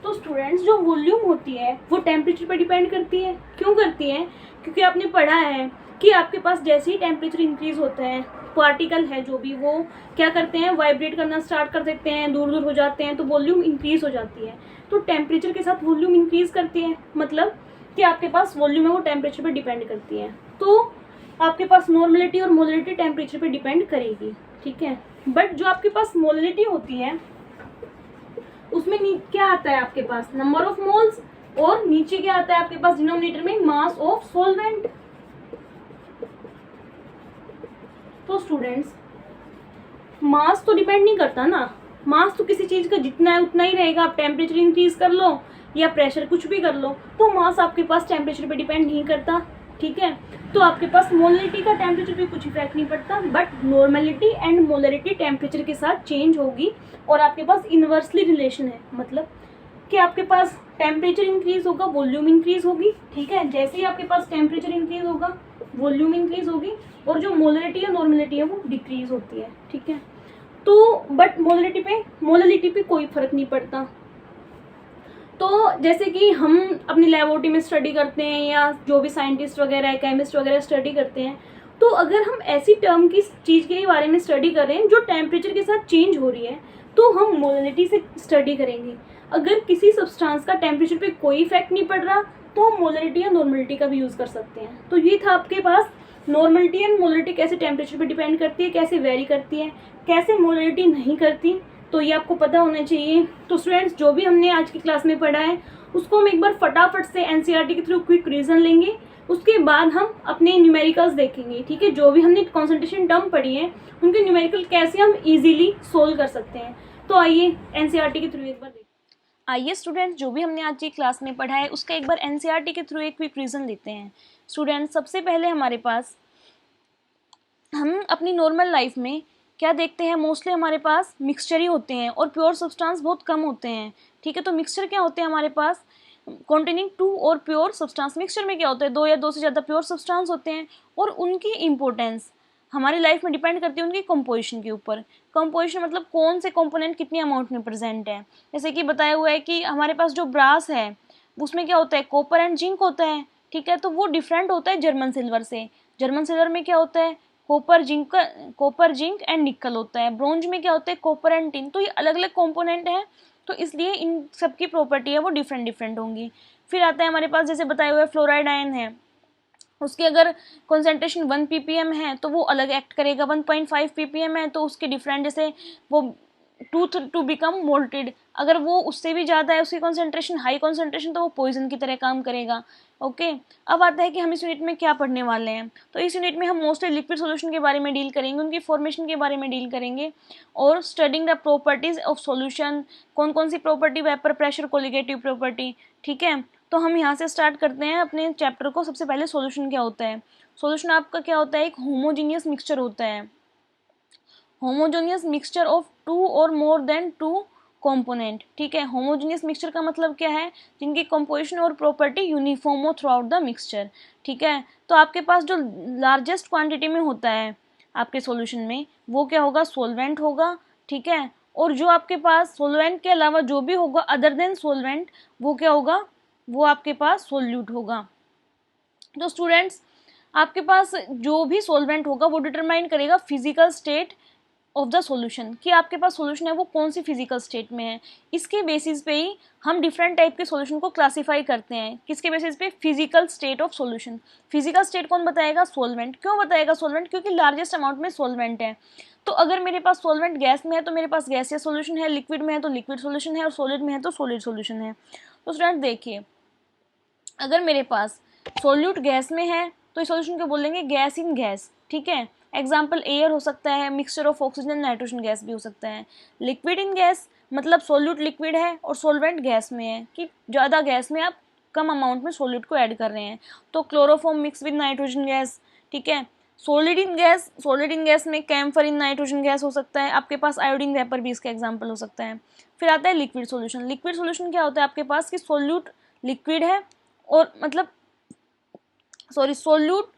तो स्टूडेंट्स, जो वॉल्यूम होती है वो टेम्परेचर पर डिपेंड करती है। क्यों करती है? क्योंकि आपने पढ़ा है कि आपके पास जैसे ही टेम्परेचर इंक्रीज होता है, पार्टिकल है जो भी, वो क्या करते हैं? वाइब्रेट करना स्टार्ट कर देते हैं, दूर दूर हो जाते हैं, तो वॉल्यूम इंक्रीज हो जाती है। तो टेम्परेचर के साथ वॉल्यूम इंक्रीज करती है, मतलब कि आपके पास वॉल्यूम है वो टेम्परेचर पर डिपेंड करती है। तो आपके पास नॉर्मलिटी और मोलरिटी टेम्परेचर पर डिपेंड करेगी, ठीक है। बट जो आपके पास मोलरिटी होती है उसमें क्या आता है आपके पास? नंबर ऑफ मोल्स, और नीचे क्या आता है आपके पास डिनोमिनेटर में? Mass of solvent. तो स्टूडेंट्स, मास तो डिपेंड नहीं करता ना, मास तो किसी चीज़ का जितना है उतना ही रहेगा, आप टेम्परेचर इंक्रीज कर लो या प्रेशर कुछ भी कर लो, तो मास आपके पास टेम्परेचर पे डिपेंड नहीं करता, ठीक है। तो आपके पास मोलरिटी का टेम्परेचर पे कुछ इफेक्ट नहीं पड़ता, but normality and molarity temperature के साथ चेंज होगी और आपके पास इन्वर्सली रिलेशन है, मतलब कि आपके पास टेम्परेचर इंक्रीज होगा, वॉल्यूम इंक्रीज होगी, ठीक है। जैसे ही आपके पास टेम्परेचर इंक्रीज होगा, वॉल्यूम इंक्रीज होगी, और जो मोलरिटी या नॉर्मलिटी है वो डिक्रीज होती है, ठीक है। तो बट मोलरिटी पे कोई फर्क नहीं पड़ता। तो जैसे कि हम अपनी लेबोरेटरी में स्टडी करते हैं या जो भी साइंटिस्ट वगैरह है, केमिस्ट वगैरह स्टडी करते हैं, तो अगर हम ऐसी टर्म की चीज़ के बारे में स्टडी कर रहे हैं जो टेम्परेचर के साथ चेंज हो रही है, तो हम मोलरिटी से स्टडी करेंगे। अगर किसी सब्सटेंस का टेम्परेचर पे कोई इफेक्ट नहीं पड़ रहा, तो हम मोलरिटी या नॉर्मलिटी का भी यूज़ कर सकते हैं। तो ये था आपके पास नॉर्मलिटी एंड मोलरिटी कैसे टेम्परेचर पे डिपेंड करती है, कैसे वेरी करती है, कैसे मोलरिटी नहीं करती, तो ये आपको पता होना चाहिए। तो स्टूडेंट्स, जो भी हमने आज की क्लास में पढ़ा है उसको हम एक बार फटाफट से एनसीईआरटी के थ्रू क्विक रिवीजन लेंगे, उसके बाद हम अपने न्यूमेरिकल्स देखेंगे, ठीक है। जो भी हमने कंसंट्रेशन टर्म पढ़ी है उनके न्यूमेरिकल कैसे हम इजीली सोल्व कर सकते हैं। तो आइए एनसीईआरटी के थ्रू एक बार देखते हैं। आइए स्टूडेंट्स, जो भी हमने आज की क्लास में पढ़ा है उसका एक बार एनसीईआरटी के थ्रू एक क्विक रिवीजन लेते हैं। स्टूडेंट्स, सबसे पहले हमारे पास हम अपनी नॉर्मल लाइफ में क्या देखते हैं, मोस्टली हमारे पास मिक्सचर ही होते हैं और प्योर सब्सटेंस बहुत कम होते हैं, ठीक है। तो मिक्सचर क्या होते हैं हमारे पास, कॉन्टेनिंग टू और प्योर सब्सटेंस। मिक्सचर में क्या होता है, दो या दो से ज़्यादा प्योर सब्सटेंस होते हैं, और उनकी इंपॉर्टेंस हमारी लाइफ में डिपेंड करती है उनकी कंपोजिशन के ऊपर। कंपोजिशन मतलब कौन से कंपोनेंट कितनी अमाउंट में प्रेजेंट है। जैसे कि बताया हुआ है कि हमारे पास जो ब्रास है उसमें क्या होता है, कॉपर एंड जिंक होता है, ठीक है। तो वो डिफरेंट होता है जर्मन सिल्वर से। जर्मन सिल्वर में क्या होता है, कॉपर जिंक एंड निकल होता है। ब्रोंज में क्या होता है, कॉपर एंड टिन। तो ये अलग अलग कंपोनेंट हैं, तो इसलिए इन सब की प्रॉपर्टी है वो डिफरेंट डिफरेंट होंगी। फिर आता है हमारे पास, जैसे बताया हुआ है फ्लोराइड आयन है, उसकी अगर कॉन्सेंट्रेशन 1 ppm है तो वो अलग एक्ट करेगा, 1.5 ppm है तो उसके डिफरेंट, जैसे वो टू बिकम मोल्टेड, अगर वो उससे भी ज़्यादा है उसकी कॉन्सेंट्रेशन, हाई कॉन्सेंट्रेशन, तो वो पॉइजन की तरह काम करेगा। ओके, अब आता है कि हम इस यूनिट में क्या पढ़ने वाले हैं। तो इस यूनिट में हम मोस्टली लिक्विड सॉल्यूशन के बारे में डील करेंगे, उनकी फॉर्मेशन के बारे में डील करेंगे, और studying the properties of solution, कौन कौन सी property, vapour pressure, colligative property, ठीक है। तो हम यहाँ से स्टार्ट करते हैं अपने चैप्टर को। सबसे पहले सॉल्यूशन क्या होता है। सॉल्यूशन आपका क्या होता है, एक होमोजीनियस मिक्सचर होता है, होमोजेनियस मिक्सचर ऑफ टू और मोर देन टू कंपोनेंट, ठीक है। होमोजेनियस मिक्सचर का मतलब क्या है, जिनकी कंपोजिशन और प्रॉपर्टी यूनिफॉर्म हो थ्रू आउट द मिक्सचर, ठीक है। तो आपके पास जो लार्जेस्ट क्वांटिटी में होता है आपके सॉल्यूशन में वो क्या होगा, सॉल्वेंट होगा, ठीक है। और जो आपके पास सॉल्वेंट के अलावा जो भी होगा अदर देन सॉल्वेंट, वो क्या होगा, वो आपके पास सोल्यूट होगा। तो स्टूडेंट्स, आपके पास जो भी सॉल्वेंट होगा वो डिटरमाइन करेगा physical state of the solution, कि आपके पास सॉल्यूशन है वो कौन सी फिजिकल स्टेट में है। इसके बेसिस पे ही हम डिफरेंट टाइप के सॉल्यूशन को क्लासिफाई करते हैं। किसके बेसिस पे, physical state of solution. Physical state कौन बताएगा, सॉल्वेंट। क्यों बताएगा सॉल्वेंट, क्योंकि लार्जेस्ट अमाउंट में सॉल्वेंट है। तो अगर मेरे पास सॉल्वेंट गैस में है तो मेरे पास गैसियस सॉल्यूशन है, लिक्विड में है तो लिक्विड सॉल्यूशन है, और सॉलिड में है तो सॉलिड सॉल्यूशन है। तो स्टूडेंट देखिए, अगर मेरे पास सॉल्यूट गैस में है तो इस सॉल्यूशन को बोलेंगे गैस इन गैस, ठीक है। एग्जाम्पल एयर हो सकता है, mixture of oxygen nitrogen gas भी हो सकता है। लिक्विड इन गैस मतलब सॉल्यूट लिक्विड है और सॉल्वेंट गैस में है, कि ज़्यादा गैस में आप कम अमाउंट में सॉल्यूट को ऐड कर रहे हैं, तो chloroform mix with nitrogen gas, ठीक है। सॉलिड इन गैस में कैम्फर इन नाइट्रोजन गैस हो सकता है, आपके पास आयोडीन वेपर भी इसका एग्जाम्पल हो सकता है। फिर आता है लिक्विड सॉल्यूशन। लिक्विड सॉल्यूशन क्या होता है आपके पास, कि सॉल्यूट लिक्विड है, और मतलब सोल्यूट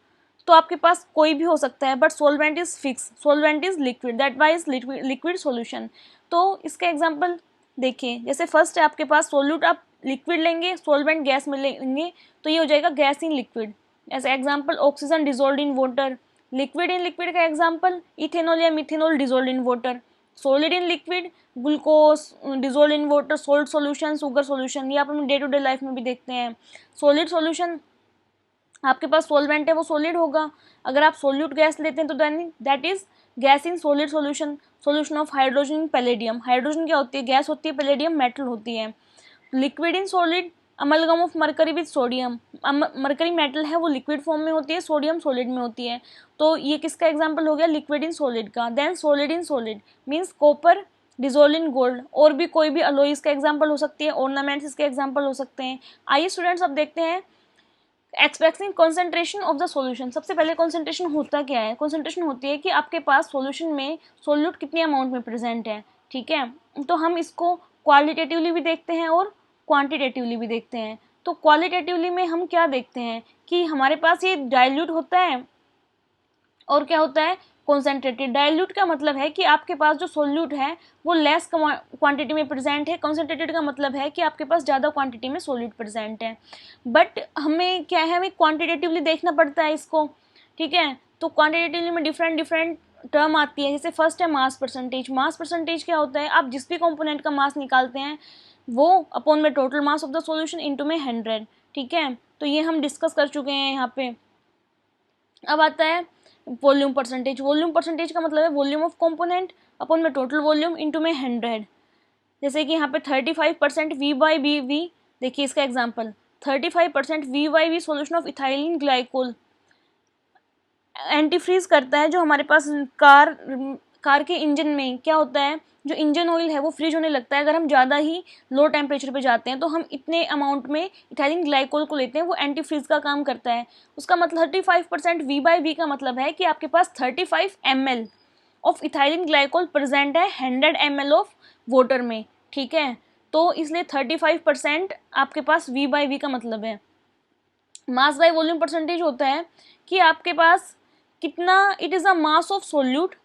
तो आपके पास कोई भी हो सकता है, but solvent is fix, solvent is liquid, that wise liquid solution. तो इसका एग्जांपल देखिए, जैसे फर्स्ट है आपके पास सोल्यूट, आप लिक्विड लेंगे, सोलवेंट गैस में लेंगे, तो ये हो जाएगा गैस इन लिक्विड। ऐसे example oxygen dissolve in water, liquid in liquid का एग्जांपल इथेनॉल या methanol dissolve in water. Solid in liquid glucose dissolve in water, salt solution, sugar solution, ये आप अपने डे टू डे लाइफ में भी देखते हैं। सॉलिड सॉल्यूशन, आपके पास सॉल्वेंट है वो सॉलिड होगा। अगर आप सोल्यूट गैस लेते हैं तो that is gas in solid solution. Solution of hydrogen in palladium, hydrogen क्या होती है, गैस होती है, पैलेडियम मेटल होती है। Liquid in solid amalgam of mercury with sodium, mercury metal है वो लिक्विड फॉर्म में होती है, सोडियम सॉलिड में होती है। तो ये किसका एग्जाम्पल हो गया, लिक्विड इन सॉलिड का। Then solid in solid means copper dissolve in gold, और भी कोई भी अलॉय का एग्जांपल हो सकती है, ऑर्नामेंट्स इसके एग्जांपल हो सकते हैं। आइए स्टूडेंट्स अब देखते हैं expressing concentration of the solution. सबसे पहले कॉन्सेंट्रेशन होता क्या है? कॉन्सेंट्रेशन होती है कि आपके पास सॉल्यूशन में सोल्यूट कितनी अमाउंट में प्रेजेंट है, ठीक है। तो हम इसको क्वालिटेटिवली भी देखते हैं और क्वांटिटेटिवली भी देखते हैं। तो क्वालिटेटिवली में हम क्या देखते हैं कि हमारे पास ये डाइल्यूट होता है और क्या होता है, कॉन्सेंट्रेटेड। डाइल्यूट का मतलब है कि आपके पास जो सोल्यूट है वो लेस क्वांटिटी में प्रेजेंट है। कॉन्सेंट्रेटेड का मतलब है कि आपके पास ज़्यादा क्वांटिटी में सोल्यूट प्रेजेंट है। बट हमें क्या है, हमें क्वांटिटेटिवली देखना पड़ता है इसको, ठीक है। तो क्वांटिटेटिवली में डिफरेंट डिफरेंट टर्म आती है। जैसे फर्स्ट है मास परसेंटेज। मास परसेंटेज क्या होता है, आप जिस भी कंपोनेंट का मास निकालते हैं वो अपॉन में total mass of the solution into में 100, ठीक है। तो ये हम डिस्कस कर चुके हैं यहाँ पे। अब आता है वॉल्यूम परसेंटेज। वॉल्यूम परसेंटेज का मतलब है वॉल्यूम ऑफ कंपोनेंट अपॉन में टोटल वॉल्यूम इनटू में 100। जैसे कि यहाँ पे 35% वी बाई वी वी, देखिए इसका example 35% V by V solution of ethylene glycol antifreeze करता है। जो हमारे पास कार के इंजन में क्या होता है, जो इंजन ऑयल है वो फ्रीज होने लगता है अगर हम ज़्यादा ही लो टेम्परेचर पे जाते हैं। तो हम इतने अमाउंट में इथाइलिन ग्लाइकोल को लेते हैं, वो एंटी फ्रीज का काम करता है। उसका मतलब 35% वी बाई वी का मतलब है कि आपके पास 35 ml of ethylene glycol present है 100 ml ऑफ वाटर में, ठीक है। तो इसलिए 35% आपके पास वी बाई वी का मतलब है। मास बाय वॉल्यूम परसेंटेज होता है कि आपके पास कितना, it is a mass of solute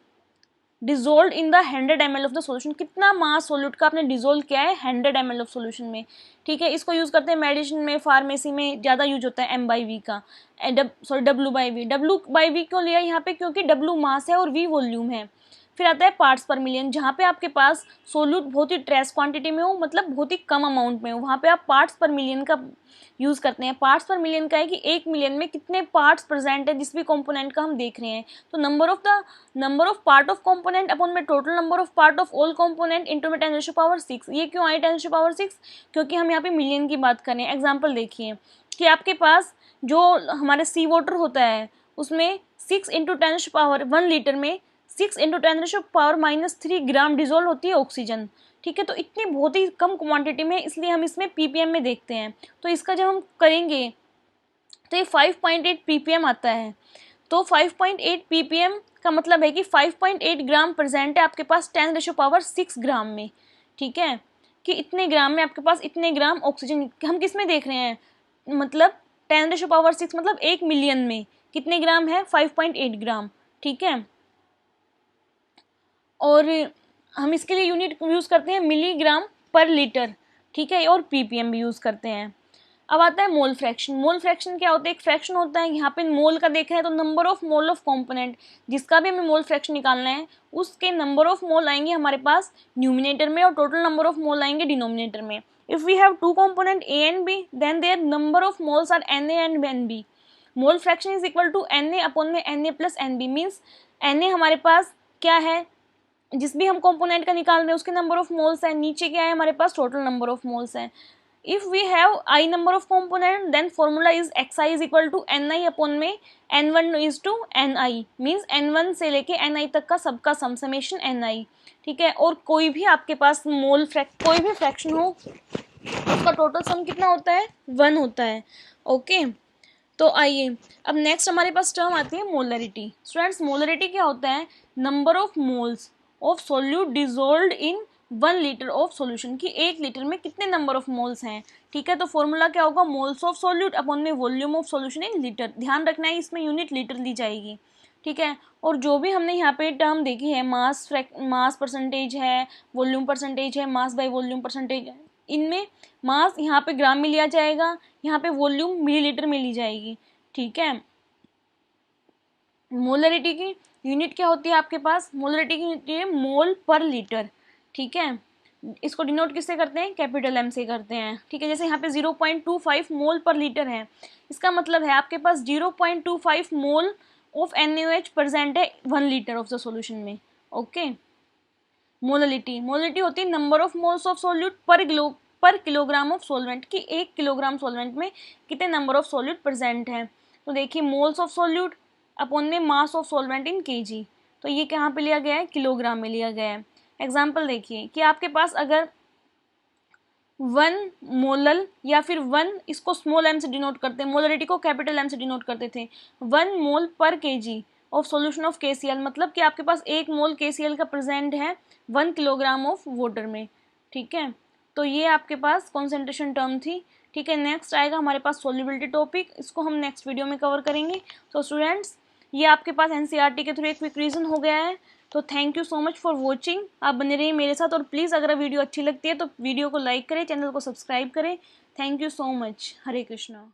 dissolve in the 100 ml of the solution. कितना मास सोल्यूट का आपने डिजोल्व किया है 100 ml ऑफ सॉल्यूशन में, ठीक है। इसको यूज़ करते हैं मेडिसिन में, फार्मेसी में ज़्यादा यूज होता है m बाई वी का, W by V. W by V क्यों लिया यहाँ पे, क्योंकि डब्ल्यू मास है और वी वॉल्यूम है। फिर आता है पार्ट्स पर मिलियन। जहाँ पे आपके पास सोल्यूट बहुत ही ट्रेस क्वांटिटी में हो, मतलब बहुत ही कम अमाउंट में हो, वहाँ पे आप पार्ट्स पर मिलियन का यूज़ करते हैं। पार्ट्स पर मिलियन का है कि 1 मिलियन में कितने पार्ट्स प्रेजेंट है जिस भी कंपोनेंट का हम देख रहे हैं। तो number of part of component upon में total number of part of all component into में 10⁻⁶। ये क्यों आई 10⁻⁶? क्योंकि हम यहाँ पे मिलियन की बात करें। एग्जाम्पल देखिए कि आपके पास जो हमारे सी वाटर होता है उसमें 6 इंटू 10⁻1 लीटर में 6 इंटू 10⁻⁻³ ग्राम डिजोल्व होती है ऑक्सीजन, ठीक है। तो इतनी बहुत ही कम क्वांटिटी में, इसलिए हम इसमें पीपीएम में देखते हैं। तो इसका जब हम करेंगे तो ये 5.8 ppm आता है। तो 5.8 ppm का मतलब है कि 5.8 ग्राम प्रेजेंट है आपके पास 10⁻⁶ ग्राम में, ठीक है। कि इतने ग्राम में आपके पास इतने ग्राम ऑक्सीजन हम किस में देख रहे हैं, मतलब 10⁻⁶ मतलब 1 मिलियन में कितने ग्राम है, 5.8 ग्राम, ठीक है। और हम इसके लिए यूनिट यूज़ करते हैं मिलीग्राम पर लीटर, ठीक है, और पीपीएम भी यूज़ करते हैं। अब आता है मोल फ्रैक्शन। मोल फ्रैक्शन क्या होता है, एक फ्रैक्शन होता है, यहाँ पे मोल का देख रहे हैं तो number of mole of component, जिसका भी हमें मोल फ्रैक्शन निकालना है उसके नंबर ऑफ मोल आएंगे हमारे पास न्यूमिनेटर में और टोटल नंबर ऑफ मोल आएंगे डिनोमिनेटर में। If we have two component A and B then their number of moles are n A and n B. Mole fraction is equal to n A upon में n A plus n B. Means n A हमारे पास क्या है, जिस भी हम component का निकाल रहे हैं उसके नंबर ऑफ मोल्स है, नीचे क्या है हमारे पास टोटल नंबर ऑफ मोल्स है। If we have i number of component then formula is x i is equal to n i upon में n one is to n i. Means n one से लेके N आई तक का सबका सम summation N आई, ठीक है। और कोई भी आपके पास कोई भी फ्रैक्शन हो उसका टोटल सम कितना होता है, 1 होता है, ओके। तो आइए अब नेक्स्ट हमारे पास टर्म आती है मोलरिटी। स्टूडेंट्स मोलरिटी क्या होता है, number of moles of solute dissolve in 1 litre of solution, की 1 लीटर में कितने नंबर ऑफ मोल्स हैं, ठीक है। तो फॉर्मूला क्या होगा, मोल्स ऑफ सोल्यूट अपॉन में volume of solution in litre. ध्यान रखना है इसमें यूनिट लीटर ली जाएगी, ठीक है। और जो भी हमने यहाँ पे टर्म देखी है, मास परसेंटेज है, वॉल्यूम परसेंटेज है, मास बाय वॉल्यूम परसेंटेज है, इनमें मास यहाँ पे ग्राम में लिया जाएगा, यहाँ पे वॉल्यूम मिलीलीटर में ली जाएगी, ठीक है। मोलरिटी की यूनिट क्या होती है आपके पास, मोलरिटी की यूनिट है मोल पर लीटर, ठीक है। इसको डिनोट किससे करते हैं, कैपिटल एम से करते हैं, ठीक है। जैसे यहाँ पे 0.25 मोल पर लीटर है, इसका मतलब है आपके पास 0.25 मोल ऑफ NaOH प्रेजेंट है 1 लीटर ऑफ द सॉल्यूशन में, ओके। मोलरिटी होती है number of moles of solute पर किलोग्राम ऑफ सोलवेंट, की 1 किलोग्राम सोलवेंट में कितने नंबर ऑफ सोल्यूट प्रेजेंट है। तो देखिए मोल्स ऑफ सोल्यूट अपॉन में mass of solvent in KG, तो ये कहाँ पे लिया गया है, किलोग्राम में लिया गया है। एग्जाम्पल देखिए कि आपके पास अगर 1 मोलल या फिर 1, इसको स्मॉल m से डिनोट करते हैं, मोलरिटी को कैपिटल M से डिनोट करते थे, 1 मोल पर kg of solution of KCl, मतलब कि आपके पास 1 मोल KCl का प्रेजेंट है 1 किलोग्राम ऑफ वाटर में। ठीक है, तो ये आपके पास कॉन्सेंट्रेशन टर्म थी। ठीक है, नेक्स्ट आएगा हमारे पास सॉल्युबिलिटी टॉपिक, इसको हम नेक्स्ट वीडियो में कवर करेंगे। तो स्टूडेंट्स, ये आपके पास एनसीईआरटी के थ्रू एक क्विक रीजन हो गया है। तो thank you so much for watching. आप बने रहिए मेरे साथ, और प्लीज़ अगर वीडियो अच्छी लगती है तो वीडियो को लाइक करें, चैनल को सब्सक्राइब करें। Thank you so much. Hare Krishna.